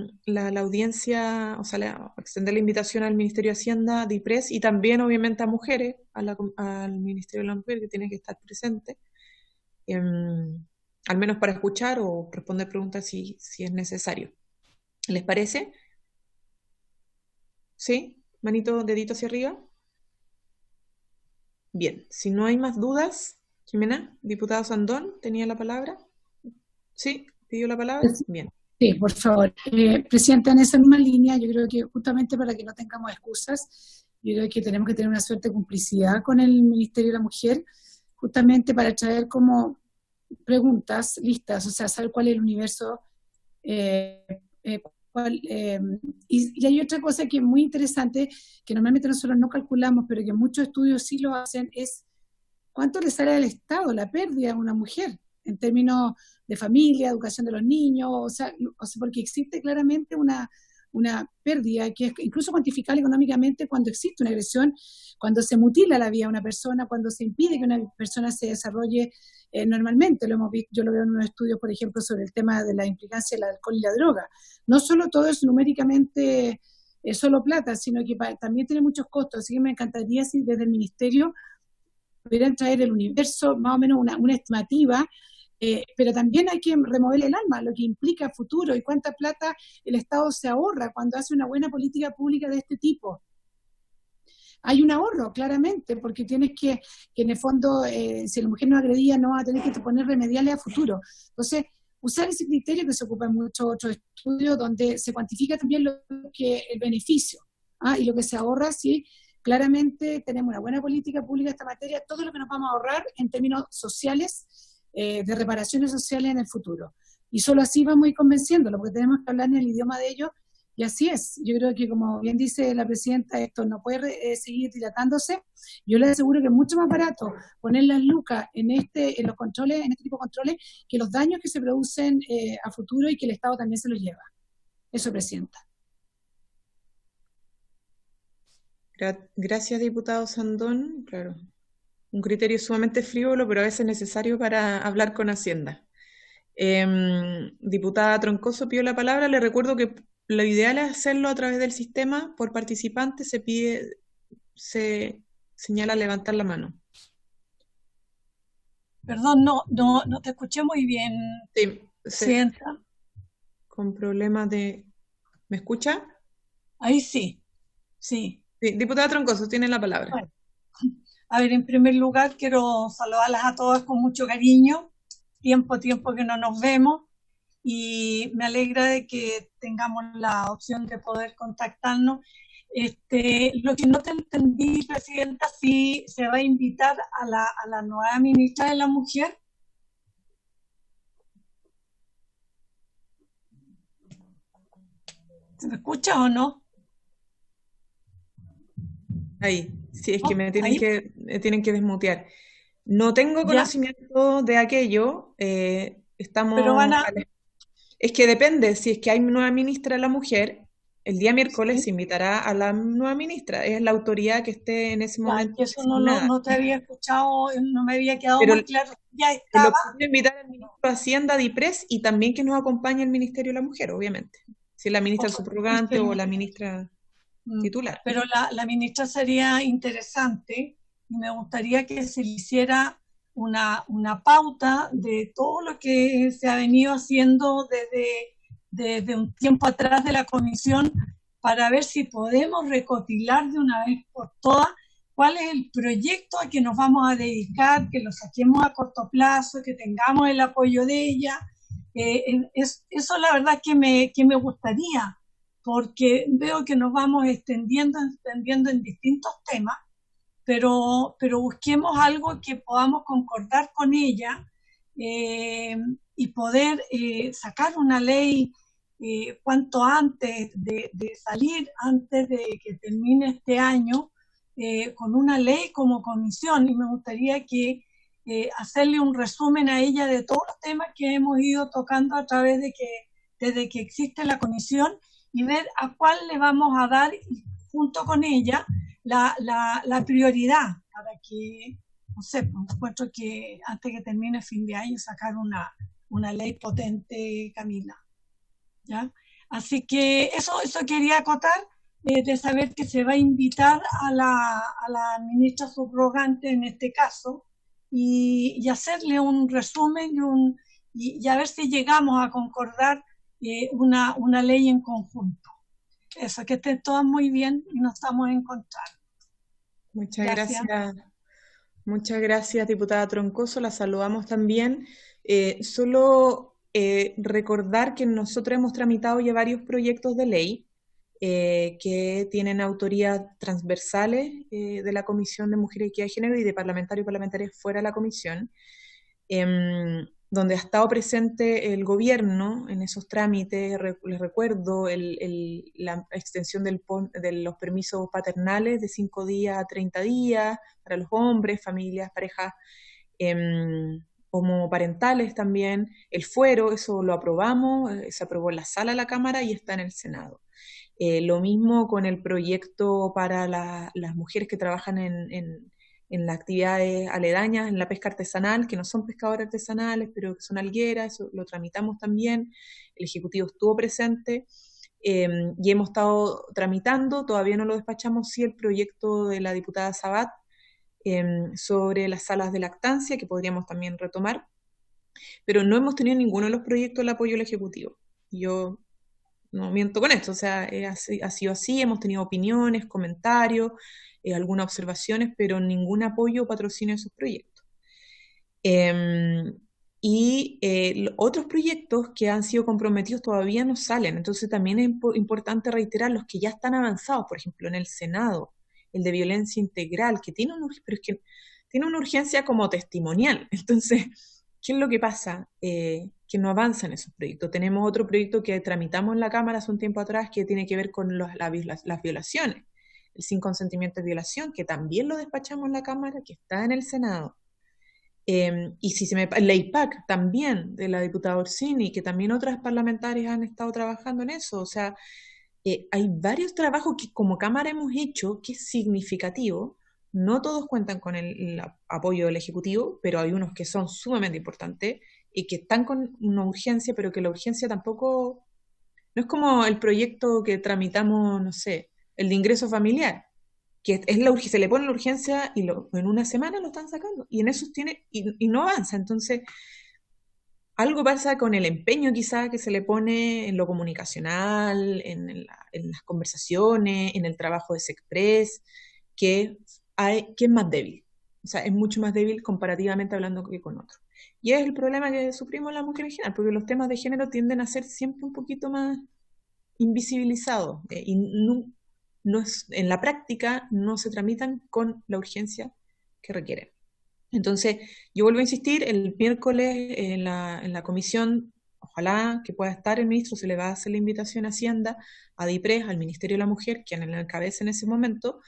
audiencia, o sea, extender la invitación al Ministerio de Hacienda, DIPRES, y también obviamente a mujeres, al Ministerio de la Mujer, que tiene que estar presente, al menos para escuchar o responder preguntas si es necesario. ¿Les parece? ¿Sí? Manito, dedito hacia arriba. Bien, si no hay más dudas, Jimena, diputada Sandón, ¿tenía la palabra? ¿Sí? ¿Pidió la palabra? Bien. Sí, por favor. Presidenta, en esa misma línea, yo creo que justamente para que no tengamos excusas, yo creo que tenemos que tener una suerte de complicidad con el Ministerio de la Mujer, justamente para traer como preguntas listas, o sea, saber cuál es el universo, y hay otra cosa que es muy interesante, que normalmente nosotros no calculamos, pero que muchos estudios sí lo hacen, es cuánto le sale al Estado la pérdida de una mujer, en términos de familia, educación de los niños, o sea porque existe claramente una pérdida que es incluso cuantificable económicamente cuando existe una agresión, cuando se mutila la vida de una persona, cuando se impide que una persona se desarrolle normalmente. Lo hemos visto, yo lo veo en unos estudios, por ejemplo, sobre el tema de la implicancia del alcohol y la droga. No solo todo es numéricamente solo plata, sino que también tiene muchos costos, así que me encantaría si desde el Ministerio pudieran traer el universo, más o menos una estimativa, pero también hay que remover el alma, lo que implica futuro y cuánta plata el Estado se ahorra cuando hace una buena política pública de este tipo. Hay un ahorro, claramente, porque tienes que en el fondo, si la mujer no agredía, no va a tener que poner remediales a futuro. Entonces, usar ese criterio que se ocupa en muchos otros estudios, donde se cuantifica también el beneficio, y lo que se ahorra, sí, claramente tenemos una buena política pública en esta materia, todo lo que nos vamos a ahorrar en términos sociales, de reparaciones sociales en el futuro. Y solo así vamos a ir convenciéndolo, porque tenemos que hablar en el idioma de ellos. Y así es, yo creo que como bien dice la presidenta, esto no puede seguir dilatándose. Yo les aseguro que es mucho más barato poner las lucas en los controles, en este tipo de controles, que los daños que se producen a futuro y que el Estado también se los lleva. Eso, presidenta. Gracias, diputado Sandón. Claro, un criterio sumamente frívolo, pero a veces necesario para hablar con Hacienda. Diputada Troncoso pidió la palabra. Le recuerdo que lo ideal es hacerlo a través del sistema. Por participante se señala levantar la mano. Perdón, no te escuché muy bien, sí, presidenta. Con problemas de... ¿Me escucha? Ahí sí, sí. Diputada Troncoso, tiene la palabra. Bueno, a ver, en primer lugar quiero saludarlas a todas con mucho cariño. Tiempo que no nos vemos. Y me alegra de que tengamos la opción de poder contactarnos. Lo que no te entendí, presidenta, si se va a invitar a la nueva ministra de la Mujer. ¿Se me escucha o no? Ahí, sí, es que me tienen que desmutear. No tengo conocimiento de aquello. Estamos... Pero Es que depende, si es que hay nueva ministra de la Mujer, el día miércoles se invitará a la nueva ministra, es la autoridad que esté en ese momento. Eso no te había escuchado, no me había quedado muy claro. Ya estaba. Lo puedo invitar al ministro de Hacienda, DIPRES, y también que nos acompañe el Ministerio de la Mujer, obviamente. Si es la ministra subrogante o la ministra titular. Pero la ministra sería interesante y me gustaría que se le hiciera una pauta de todo lo que se ha venido haciendo desde un tiempo atrás de la comisión, para ver si podemos recopilar de una vez por todas cuál es el proyecto a que nos vamos a dedicar, que lo saquemos a corto plazo, que tengamos el apoyo de ella. Eso la verdad que me gustaría, porque veo que nos vamos extendiendo en distintos temas, pero busquemos algo que podamos concordar con ella y poder sacar una ley cuanto antes de salir, antes de que termine este año, con una ley como comisión. Y me gustaría que hacerle un resumen a ella de todos los temas que hemos ido tocando a través desde que existe la comisión, y ver a cuál le vamos a dar junto con ella la prioridad, para que, no sé, encuentro que antes que termine el fin de año sacar una ley potente, Camila. ¿Ya? Así que eso quería acotar, de saber que se va a invitar a la ministra subrogante en este caso, y hacerle un resumen y a ver si llegamos a concordar una ley en conjunto. Eso, que estén todas muy bien y nos estamos encontrando. Muchas gracias, diputada Troncoso. La saludamos también. Solo recordar que nosotros hemos tramitado ya varios proyectos de ley que tienen autorías transversales de la Comisión de Mujeres y Equidad de Género y de parlamentarios y parlamentarias fuera de la comisión, donde ha estado presente el gobierno en esos trámites. Les recuerdo la extensión de los permisos paternales de 5 días a 30 días para los hombres, familias, parejas homoparentales también. El fuero, eso lo aprobamos, se aprobó en la sala de la Cámara y está en el Senado. Lo mismo con el proyecto para las mujeres que trabajan en las actividades aledañas, en la pesca artesanal, que no son pescadores artesanales, pero que son algueras. Eso lo tramitamos también. El Ejecutivo estuvo presente y hemos estado tramitando, todavía no lo despachamos, sí, el proyecto de la diputada Sabat sobre las salas de lactancia, que podríamos también retomar. pero no hemos tenido ninguno de los proyectos el apoyo del Ejecutivo. Yo no miento con esto, o sea, ha sido así, hemos tenido opiniones, comentarios, algunas observaciones, pero ningún apoyo o patrocinio de esos proyectos. Otros proyectos que han sido comprometidos todavía no salen, entonces también es importante reiterar los que ya están avanzados, por ejemplo, en el Senado, el de violencia integral, que tiene pero es que tiene una urgencia como testimonial. Entonces, ¿qué es lo que pasa? Que no avanzan esos proyectos. Tenemos otro proyecto que tramitamos en la Cámara hace un tiempo atrás que tiene que ver con las violaciones, el sin consentimiento de violación, que también lo despachamos en la Cámara, que está en el Senado. La IPAC también, de la diputada Orsini, que también otras parlamentarias han estado trabajando en eso. O sea, hay varios trabajos que como Cámara hemos hecho, que es significativo. No todos cuentan con el apoyo del Ejecutivo, pero hay unos que son sumamente importantes y que están con una urgencia, pero que la urgencia tampoco, no es como el proyecto que tramitamos, no sé, el de ingreso familiar, que es se le pone la urgencia y en una semana lo están sacando, y en eso y no avanza. Entonces, algo pasa con el empeño quizá que se le pone en lo comunicacional, en las conversaciones, en el trabajo de Sexpress, que es más débil. O sea, es mucho más débil comparativamente hablando que con otros. Y es el problema que sufrimos las mujeres en general, porque los temas de género tienden a ser siempre un poquito más invisibilizados, y en la práctica no se tramitan con la urgencia que requieren. Entonces, yo vuelvo a insistir, el miércoles en la comisión, ojalá que pueda estar el ministro, se le va a hacer la invitación a Hacienda, a DIPRES, al Ministerio de la Mujer, quien la encabeza en ese momento,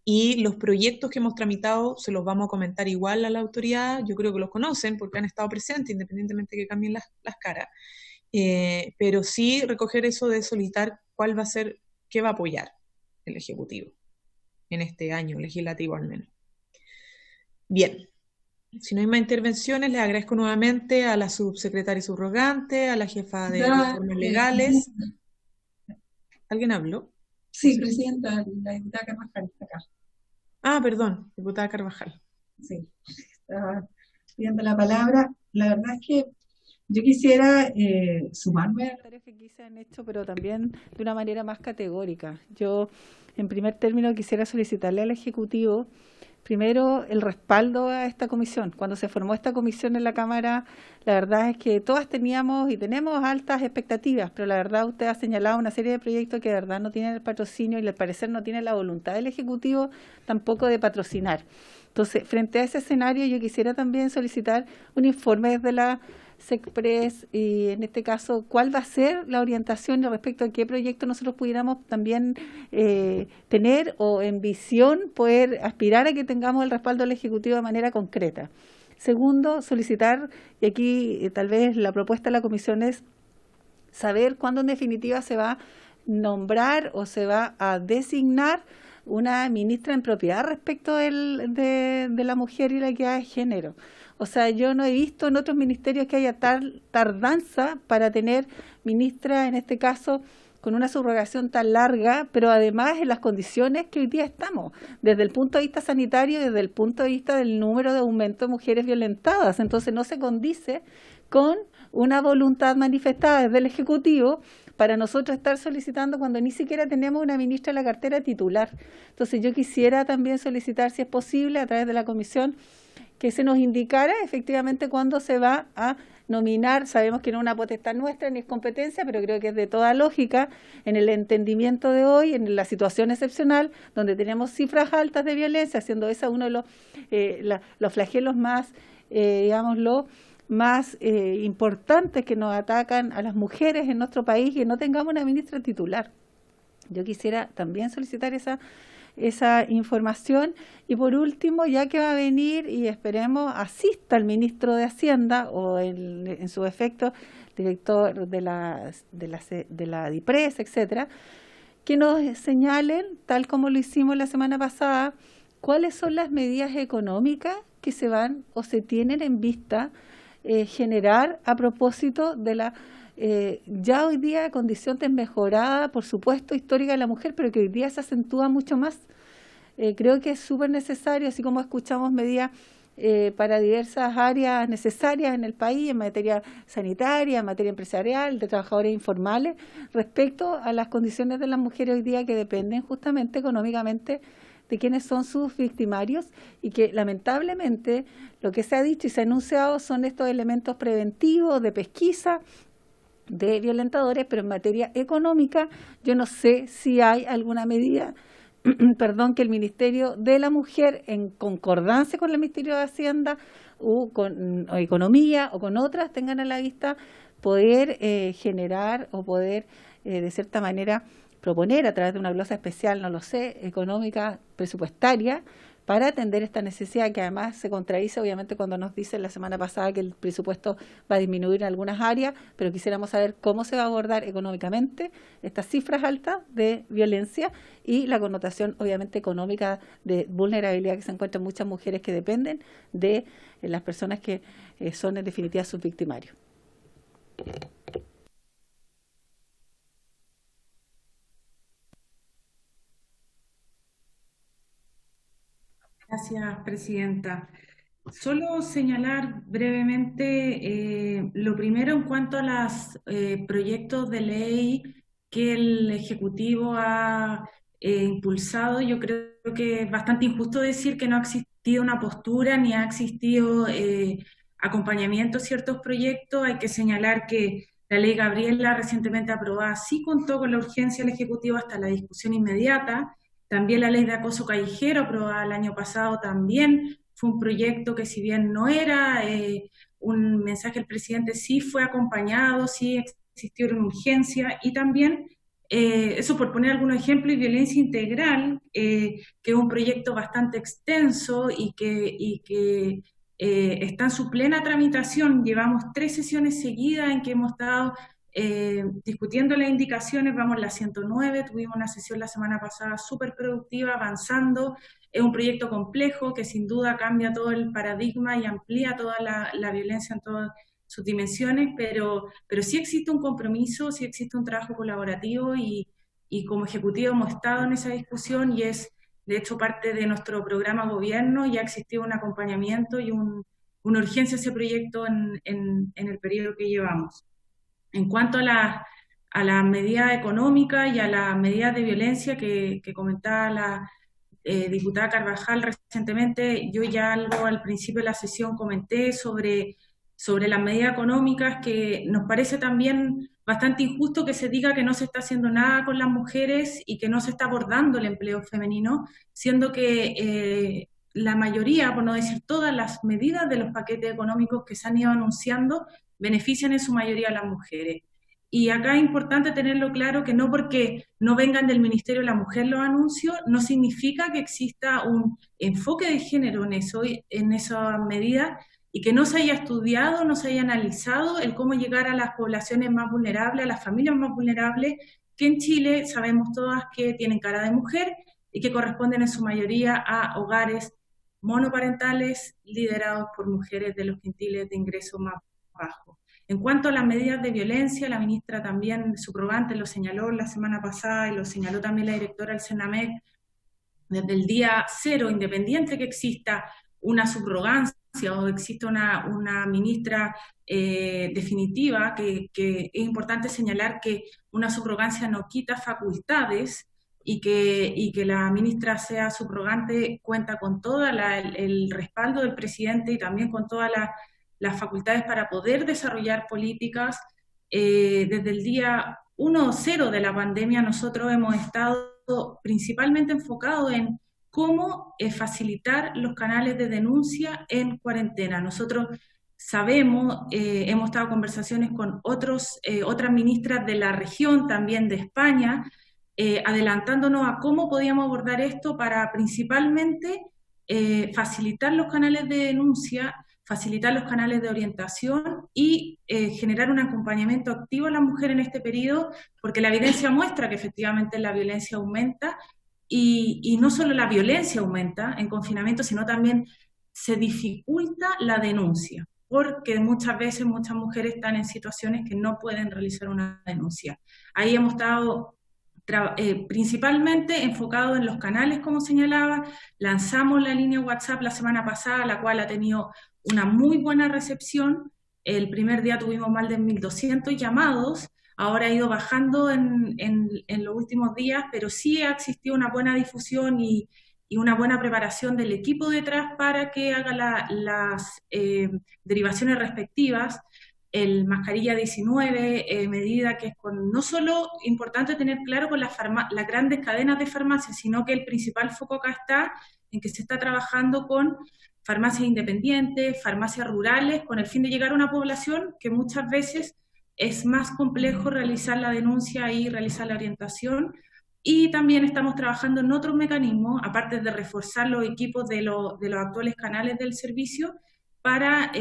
y los proyectos que hemos tramitado se los vamos a comentar igual a la autoridad. Yo creo que los conocen porque han estado presentes, independientemente de que cambien las caras, pero sí recoger eso de solicitar cuál va a ser, qué va a apoyar el Ejecutivo en este año legislativo al menos. Bien, si no hay más intervenciones, les agradezco nuevamente a la subsecretaria subrogante, a la jefa de reformas legales. ¿Alguien habló? Sí, presidenta, la diputada Carvajal está acá. Ah, perdón, diputada Carvajal. Sí, estaba pidiendo la palabra. La verdad es que yo quisiera sumarme a las que aquí se han hecho, pero también de una manera más categórica. Yo, en primer término, quisiera solicitarle al Ejecutivo, primero, el respaldo a esta comisión. Cuando se formó esta comisión en la Cámara, la verdad es que todas teníamos y tenemos altas expectativas, pero la verdad usted ha señalado una serie de proyectos que de verdad no tienen el patrocinio y al parecer no tienen la voluntad del Ejecutivo tampoco de patrocinar. Entonces, frente a ese escenario, yo quisiera también solicitar un informe desde la Sexpress y en este caso, ¿cuál va a ser la orientación respecto a qué proyecto nosotros pudiéramos también tener o en visión poder aspirar a que tengamos el respaldo del Ejecutivo de manera concreta? Segundo, solicitar, y aquí tal vez la propuesta de la Comisión es saber cuándo en definitiva se va a nombrar o se va a designar una ministra en propiedad respecto de la mujer y la equidad de género. O sea, yo no he visto en otros ministerios que haya tal tardanza para tener ministra, en este caso, con una subrogación tan larga, pero además en las condiciones que hoy día estamos, desde el punto de vista sanitario y desde el punto de vista del número de aumento de mujeres violentadas. Entonces no se condice con una voluntad manifestada desde el Ejecutivo para nosotros estar solicitando cuando ni siquiera tenemos una ministra en la cartera titular. Entonces yo quisiera también solicitar, si es posible, a través de la comisión, que se nos indicara efectivamente cuándo se va a nominar. Sabemos que no es una potestad nuestra ni es competencia, pero creo que es de toda lógica en el entendimiento de hoy, en la situación excepcional, donde tenemos cifras altas de violencia, siendo esa uno de los flagelos más, digámoslo, más importantes que nos atacan a las mujeres en nuestro país, que no tengamos una ministra titular. Yo quisiera también solicitar esa información. Y por último, ya que va a venir y esperemos asista el ministro de Hacienda o en su efecto director de la DIPRES, etcétera, que nos señalen, tal como lo hicimos la semana pasada, cuáles son las medidas económicas que se van o se tienen en vista generar a propósito de la ya hoy día condición desmejorada, por supuesto, histórica de la mujer, pero que hoy día se acentúa mucho más. Creo que es súper necesario, así como escuchamos medidas para diversas áreas necesarias en el país, en materia sanitaria, en materia empresarial, de trabajadores informales, respecto a las condiciones de las mujeres hoy día que dependen justamente económicamente de quiénes son sus victimarios, y que lamentablemente lo que se ha dicho y se ha anunciado son estos elementos preventivos de pesquisa de violentadores, pero en materia económica yo no sé si hay alguna medida perdón, que el Ministerio de la Mujer, en concordancia con el Ministerio de Hacienda o Economía o con otras, tengan a la vista poder generar o poder de cierta manera proponer a través de una glosa especial, no lo sé, económica, presupuestaria, para atender esta necesidad, que además se contradice obviamente cuando nos dicen la semana pasada que el presupuesto va a disminuir en algunas áreas, pero quisiéramos saber cómo se va a abordar económicamente estas cifras altas de violencia y la connotación obviamente económica de vulnerabilidad que se encuentran muchas mujeres que dependen de las personas que son en definitiva sus victimarios. Gracias, presidenta. Solo señalar brevemente lo primero en cuanto a los proyectos de ley que el Ejecutivo ha impulsado. Yo creo que es bastante injusto decir que no ha existido una postura ni ha existido acompañamiento a ciertos proyectos. Hay que señalar que la ley Gabriela, recientemente aprobada, sí contó con la urgencia del Ejecutivo hasta la discusión inmediata. También la ley de acoso callejero, aprobada el año pasado, también fue un proyecto que, si bien no era un mensaje del presidente, sí fue acompañado, sí existió una urgencia. Y también, eso por poner algunos ejemplos, y violencia integral, que es un proyecto bastante extenso y que está en su plena tramitación. Llevamos 3 sesiones seguidas en que hemos estado discutiendo las indicaciones, vamos la 109, tuvimos una sesión la semana pasada súper productiva, avanzando. Es un proyecto complejo que sin duda cambia todo el paradigma y amplía toda la violencia en todas sus dimensiones, pero sí existe un compromiso, sí existe un trabajo colaborativo y como Ejecutivo hemos estado en esa discusión y es de hecho parte de nuestro programa gobierno, y ha existido un acompañamiento y una urgencia a ese proyecto en el periodo que llevamos. En cuanto a las medidas económicas y a las medidas de violencia que comentaba la diputada Carvajal recientemente, yo ya algo al principio de la sesión comenté sobre las medidas económicas, que nos parece también bastante injusto que se diga que no se está haciendo nada con las mujeres y que no se está abordando el empleo femenino, siendo que la mayoría, por no decir todas las medidas de los paquetes económicos que se han ido anunciando, benefician en su mayoría a las mujeres. Y acá es importante tenerlo claro, que no porque no vengan del Ministerio de la Mujer los anuncios, no significa que exista un enfoque de género en esa medida, y que no se haya estudiado, no se haya analizado el cómo llegar a las poblaciones más vulnerables, a las familias más vulnerables, que en Chile sabemos todas que tienen cara de mujer y que corresponden en su mayoría a hogares monoparentales liderados por mujeres de los quintiles de ingreso más bajo. En cuanto a las medidas de violencia, la ministra también subrogante lo señaló la semana pasada y lo señaló también la directora del CENAMEC, desde el día cero, independiente que exista una subrogancia o exista una ministra definitiva, que es importante señalar que una subrogancia no quita facultades, y que la ministra sea subrogante cuenta con todo el respaldo del presidente y también con todas las facultades para poder desarrollar políticas. Desde el día 1-0 de la pandemia nosotros hemos estado principalmente enfocados en cómo facilitar los canales de denuncia en cuarentena. Nosotros sabemos, hemos estado en conversaciones con otras ministras de la región, también de España, adelantándonos a cómo podíamos abordar esto para principalmente facilitar los canales de denuncia, facilitar los canales de orientación y generar un acompañamiento activo a la mujer en este periodo, porque la evidencia muestra que efectivamente la violencia aumenta, y no solo la violencia aumenta en confinamiento, sino también se dificulta la denuncia, porque muchas veces muchas mujeres están en situaciones que no pueden realizar una denuncia. Ahí hemos estado principalmente enfocado en los canales, como señalaba. Lanzamos la línea WhatsApp la semana pasada, la cual ha tenido una muy buena recepción. El primer día tuvimos más de 1.200 llamados, ahora ha ido bajando en los últimos días, pero sí ha existido una buena difusión y una buena preparación del equipo detrás para que haga las derivaciones respectivas. El mascarilla 19, medida que es no solo importante tener claro con las grandes cadenas de farmacias, sino que el principal foco acá está en que se está trabajando con farmacias independientes, farmacias rurales, con el fin de llegar a una población que muchas veces es más complejo realizar la denuncia y realizar la orientación. Y también estamos trabajando en otros mecanismos, aparte de reforzar los equipos de los actuales canales del servicio, para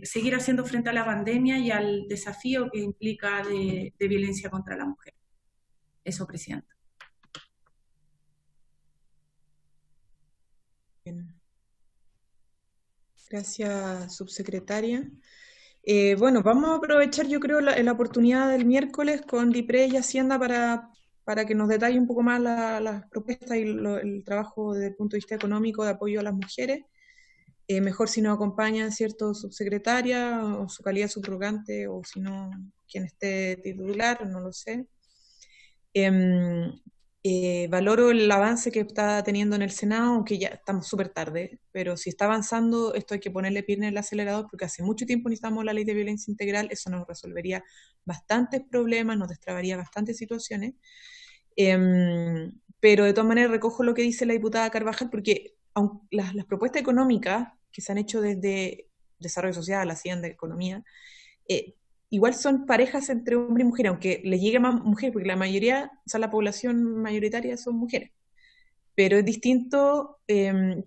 seguir haciendo frente a la pandemia y al desafío que implica de violencia contra la mujer. Eso, Presidenta. Bien. Gracias, subsecretaria. Bueno, vamos a aprovechar, yo creo, la oportunidad del miércoles con DIPRE y Hacienda para que nos detalle un poco más las propuestas y el trabajo desde el punto de vista económico de apoyo a las mujeres. Mejor si nos acompaña, ¿cierto?, subsecretaria, o su calidad subrogante, o si no, quien esté titular, no lo sé. Valoro el avance que está teniendo en el Senado, aunque ya estamos súper tarde, pero si está avanzando, esto hay que ponerle pie en el acelerador, porque hace mucho tiempo necesitamos la ley de violencia integral, eso nos resolvería bastantes problemas, nos destrabaría bastantes situaciones. Pero de todas maneras recojo lo que dice la diputada Carvajal, porque las propuestas económicas que se han hecho desde desarrollo social, Hacienda, economía, igual son parejas entre hombre y mujer, aunque le llegue más mujeres, porque la mayoría, o sea, la población mayoritaria son mujeres. Pero es distinto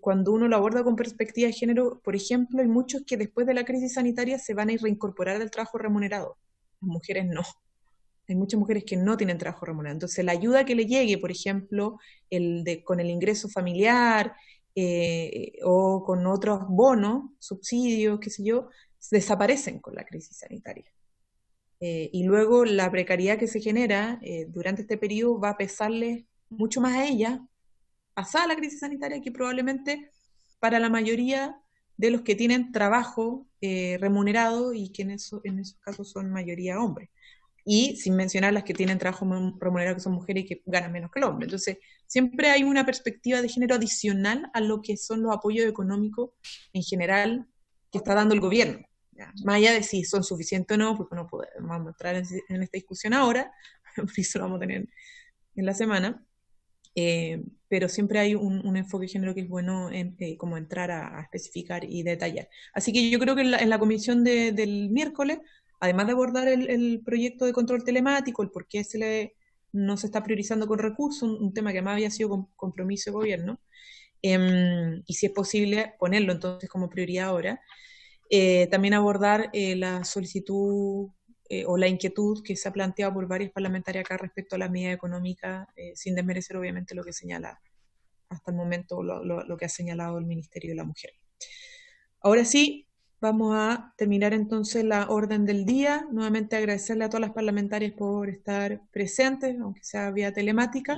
cuando uno lo aborda con perspectiva de género. Por ejemplo, hay muchos que después de la crisis sanitaria se van a reincorporar al trabajo remunerado. Las mujeres no. Hay muchas mujeres que no tienen trabajo remunerado. Entonces, la ayuda que le llegue, por ejemplo, con el ingreso familiar, o con otros bonos, subsidios, qué sé yo, desaparecen con la crisis sanitaria. Y luego la precariedad que se genera durante este periodo va a pesarle mucho más a ella, pasada la crisis sanitaria, que probablemente para la mayoría de los que tienen trabajo remunerado, y que en esos casos son mayoría hombres. Y sin mencionar las que tienen trabajo remunerado, que son mujeres y que ganan menos que el hombre. Entonces, siempre hay una perspectiva de género adicional a lo que son los apoyos económicos en general que está dando el gobierno. ¿Ya? Más allá de si son suficientes o no, porque no podemos entrar en esta discusión ahora, por eso lo vamos a tener en la semana, pero siempre hay un enfoque de género que es bueno como entrar a especificar y detallar. Así que yo creo que en la comisión del miércoles, además de abordar el proyecto de control telemático, el por qué no se está priorizando con recursos, un tema que además había sido compromiso de gobierno, y si es posible ponerlo entonces como prioridad ahora, también abordar la solicitud o la inquietud que se ha planteado por varias parlamentarias acá respecto a las medidas económicas, sin desmerecer obviamente lo que señala hasta el momento, lo que ha señalado el Ministerio de la Mujer. Ahora sí, vamos a terminar entonces la orden del día. Nuevamente agradecerle a todas las parlamentarias por estar presentes, aunque sea vía telemática.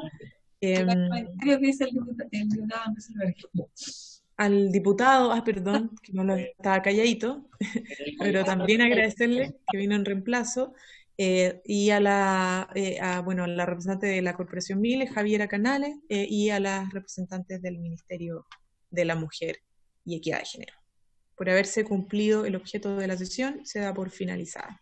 Al diputado, perdón, que no lo estaba calladito, pero también agradecerle que vino en reemplazo, y a la representante de la Corporación Miles, Javiera Canales, y a las representantes del Ministerio de la Mujer y Equidad de Género. Por haberse cumplido el objeto de la sesión, se da por finalizada.